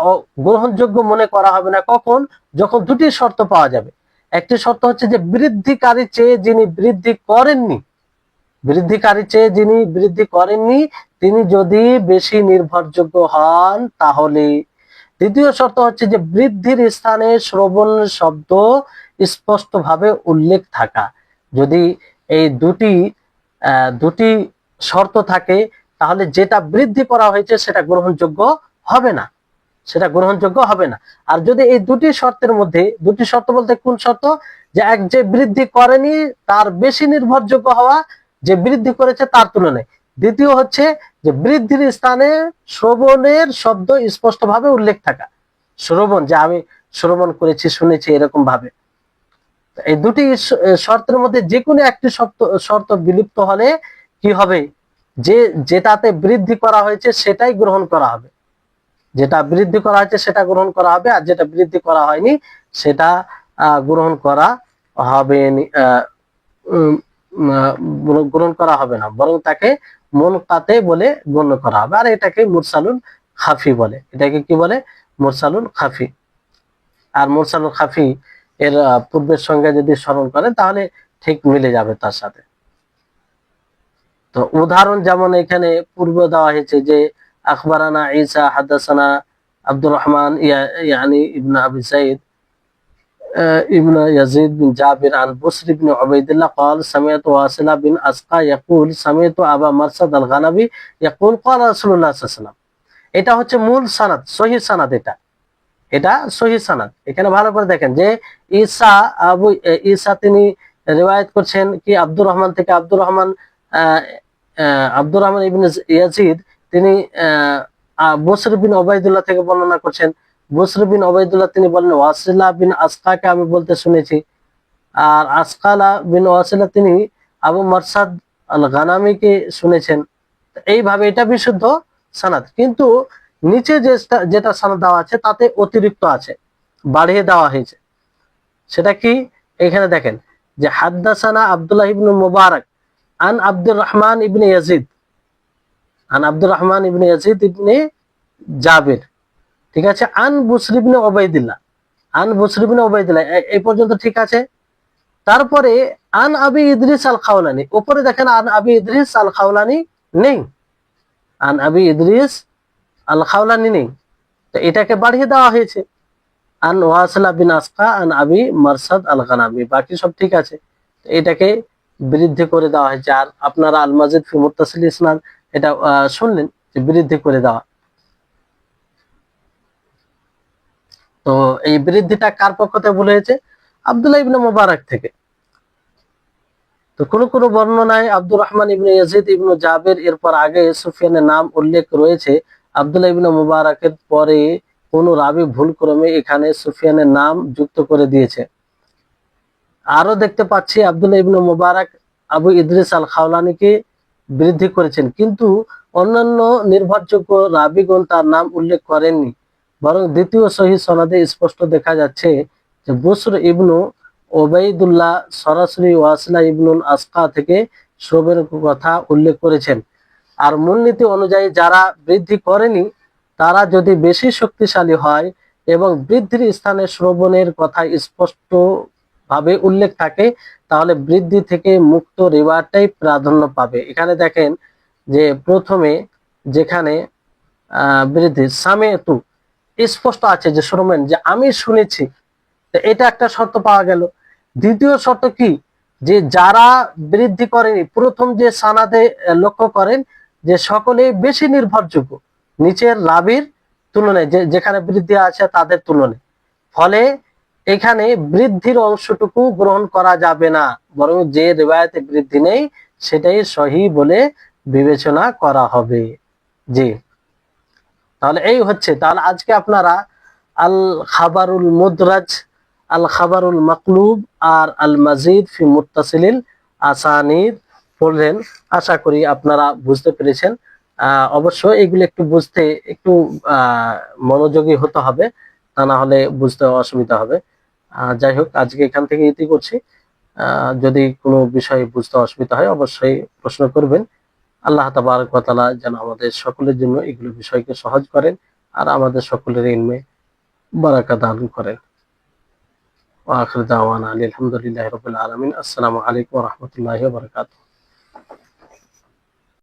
গ্রহণযোগ্য মনে করা হবে না কখন? যখন দুটি শর্ত পাওয়া যাবে। একটি শর্ত হচ্ছে যে বৃদ্ধিকারী চেয়ে যিনি বৃদ্ধি করেননি, তিনি যদি বেশি নির্ভরযোগ্য হন তাহলে। দ্বিতীয় শর্ত হচ্ছে যে বৃদ্ধির স্থানে শ্রবণ শব্দ স্পষ্টভাবে উল্লেখ থাকা। যদি এই দুটি শর্ত থাকে তাহলে যেটা বৃদ্ধি করা হয়েছে সেটা গ্রহণযোগ্য হবে না, আর যদি এই দুটি শর্তের মধ্যে, দুটি শর্ত বলতে কোন শর্ত? যে যে বৃদ্ধি করেনি তার বেশি নির্ভরযোগ্য হওয়া, যে বৃদ্ধি করেছে তার তুলনায়। দ্বিতীয় হচ্ছে যে বৃদ্ধির স্থানে শ্রবণের শব্দ স্পষ্টভাবে উল্লেখ থাকা, শ্রবণ, যে আমি শ্রবণ করেছি, শুনেছি, এরকম ভাবে। এই দুটি শর্তের মধ্যে যে কোনো একটি শর্ত বিলুপ্ত হলে কি হবে? যেটাতে বৃদ্ধি করা হয়েছে সেটাই গ্রহণ করা হবে, যেটা বৃদ্ধি করা হয়েছে সেটা গ্রহণ করা হবে, আর যেটা বৃদ্ধি করা হয়নি সেটা গ্রহণ করা হবে না, বরং তাকে মুনকাতে বলে গণ্য করা হবে। আর এটাকে মুরসালুল খাফি বলে। এটাকে কি বলে? মুরসালুল খাফি। আর মুরসালুল খাফি এর পূর্বের সঙ্গে যদি স্মরণ করেন তাহলে ঠিক মিলে যাবে তার সাথে। তো উদাহরণ যেমন এখানে পূর্ব দেওয়া হয়েছে যে আখবারানা ঈসা হাদাসানা আব্দুর রহমান ইয়ানি ইবনে আবি সাইদ ابن يزيد بن جابر عن بصر بن عبيد الله قال سمعت واصل بن أسقى يقول سمعت أبا مرصد الغنبي يقول قال رسول الله صلى الله عليه وسلم। এটা হচ্ছে মূল সানাদ, সহিহ সানাদ। এটা সহিহ সানাদ। এখানে ভালো করে দেখেন যে ঈসা তিনি রিওয়ায়াত করছেন কি আব্দুর রহমান থেকে। আব্দুর রহমান ইবনে ইয়াজিদ তিনি বসর বিন ওবাইদুল্লাহ থেকে বর্ণনা করছেন। বসর বিন ওবাইদুল্লাহ তিনি বলেন ওয়াসিলা বিন আসকাকে আমি বলতে শুনেছি। আর আসকালা বিন ওয়াসিলা তিনি আবু মারসাদ আল গানামিকে শুনেছেন। এইভাবে এটা বিশুদ্ধ সানাদ, কিন্তু নিচে যেটা সানাদ দেওয়া আছে তাতে অতিরিক্ত আছে, বাড়িয়ে দেওয়া হয়েছে। সেটা কি? এখানে দেখেন যে হাদ্দাসানা আব্দুল্লাহ ইবনে মুবারক আন আব্দুর রহমান ইবনে ইয়াজিদ ইবনে জাবির, ঠিক আছে। আন বুসর ইবনে ওবাইদুল্লাহ, এই পর্যন্ত ঠিক আছে। তারপরে আন আবি ইদ্রিস আল খাওলানি, উপরে দেখেন আন আবি ইদ্রিস আল খাওলানি নেই, নেই। তো এটাকে বাড়িয়ে দেওয়া হয়েছে আন ওয়াসিলা বিন আসকা আন আবি মারসাদ আল গানামি, বাকি সব ঠিক আছে। এটাকে বৃদ্ধি করে দেওয়া হয়েছে। আর আপনারা আল মাজিদ ফি মুত্তাসিল ইসনাদ এটা শুনলেন যে বৃদ্ধি করে দেওয়া। তো এই বৃদ্ধিটা কার পক্ষ থেকে বলা হয়েছে? আব্দুল্লাহ ইবনে মুবারক থেকে। তো কোন বর্ণনায় আব্দুর রহমান ইবনে ইয়াজিদ ইবনে জাবির এরপর আগে সুফিয়ানের নাম উল্লেখ রয়েছে। আব্দুল্লাহ ইবনে মুবারকের পরে কোন রাবি ভুল ক্রমে এখানে সুফিয়ানের নাম যুক্ত করে দিয়েছে। আরো দেখতে পাচ্ছি আব্দুল্লাহ ইবনে মুবারক আবু ইদ্রিস আল খাওলানিকে বৃদ্ধি করেছেন, কিন্তু অন্যান্য নির্ভরযোগ্য রাবিগণ তার নাম উল্লেখ করেননি, বরং দ্বিতীয় সহিহ সনদে স্পষ্ট দেখা যাচ্ছে যে বুসর ইবনু ওবাইদুল্লাহ সরাসরি ওয়াসিলা ইবনুল আসকা থেকে শ্রবের কথা উল্লেখ করেছেন। আর মূলনীতি অনুযায়ী যারা বৃদ্ধি করেনি তারা যদি বেশি শক্তিশালী হয় এবং বৃদ্ধির স্থানে শ্রবণের কথা স্পষ্ট ভাবে উল্লেখ থাকে, তাহলে বৃদ্ধি থেকে মুক্ত রিওয়ায়াতটাই প্রাধান্য পাবে। এখানে দেখেন যে প্রথমে যেখানে বৃদ্ধি সামেতু স্পষ্ট আছে যে শ্রমেন, যে আমি শুনেছি, এটা একটা শর্ত পাওয়া গেল। দ্বিতীয় শর্ত কি, যে যারা বৃদ্ধি করেনি প্রথম যে সানাদে লক্ষ্য করেন যে সকলেই বেশি নির্ভরযোগ্য নিচের রাবির তুলনায়, যেখানে বৃদ্ধি আছে তাদের তুলনায়। ফলে এখানে বৃদ্ধির অংশটুকু গ্রহণ করা যাবে না, বরং যে রিওয়ায়াতে বৃদ্ধি নেই সেটাই সহিহ বলে বিবেচনা করা হবে। জি, তাহলে এই হচ্ছে, তাহলে আজকে আপনারা আল খাবারুল মুদরাজ, আল খাবারুল মাকলুব আর আল মাজিদ ফি মুত্তাসিলিল আসানিদ পড়লেন। আশা করি আপনারা বুঝতে পেরেছেন। অবশ্যই এগুলো একটু বুঝতে একটু মনোযোগী হতে হবে, তা না হলে বুঝতে অসুবিধা হবে। যাই হোক, আজকে এখান থেকে ইতি করছি। যদি কোনো বিষয় বুঝতে অসুবিধা হয় অবশ্যই প্রশ্ন করবেন। আল্লাহ তাবারক ওয়া তাআলা যেন আমাদের সকলের জন্য এগুলো বিষয়কে সহজ করেন আর আমাদের সকলের ইলমে বারাকা দান করেন। ওয়া আখিরু দাওয়ানা আলহামদুলিল্লাহি রাব্বিল আলামিন। আসসালামু আলাইকুম ওয়া রাহমাতুল্লাহি ওয়া বারাকাতুহু।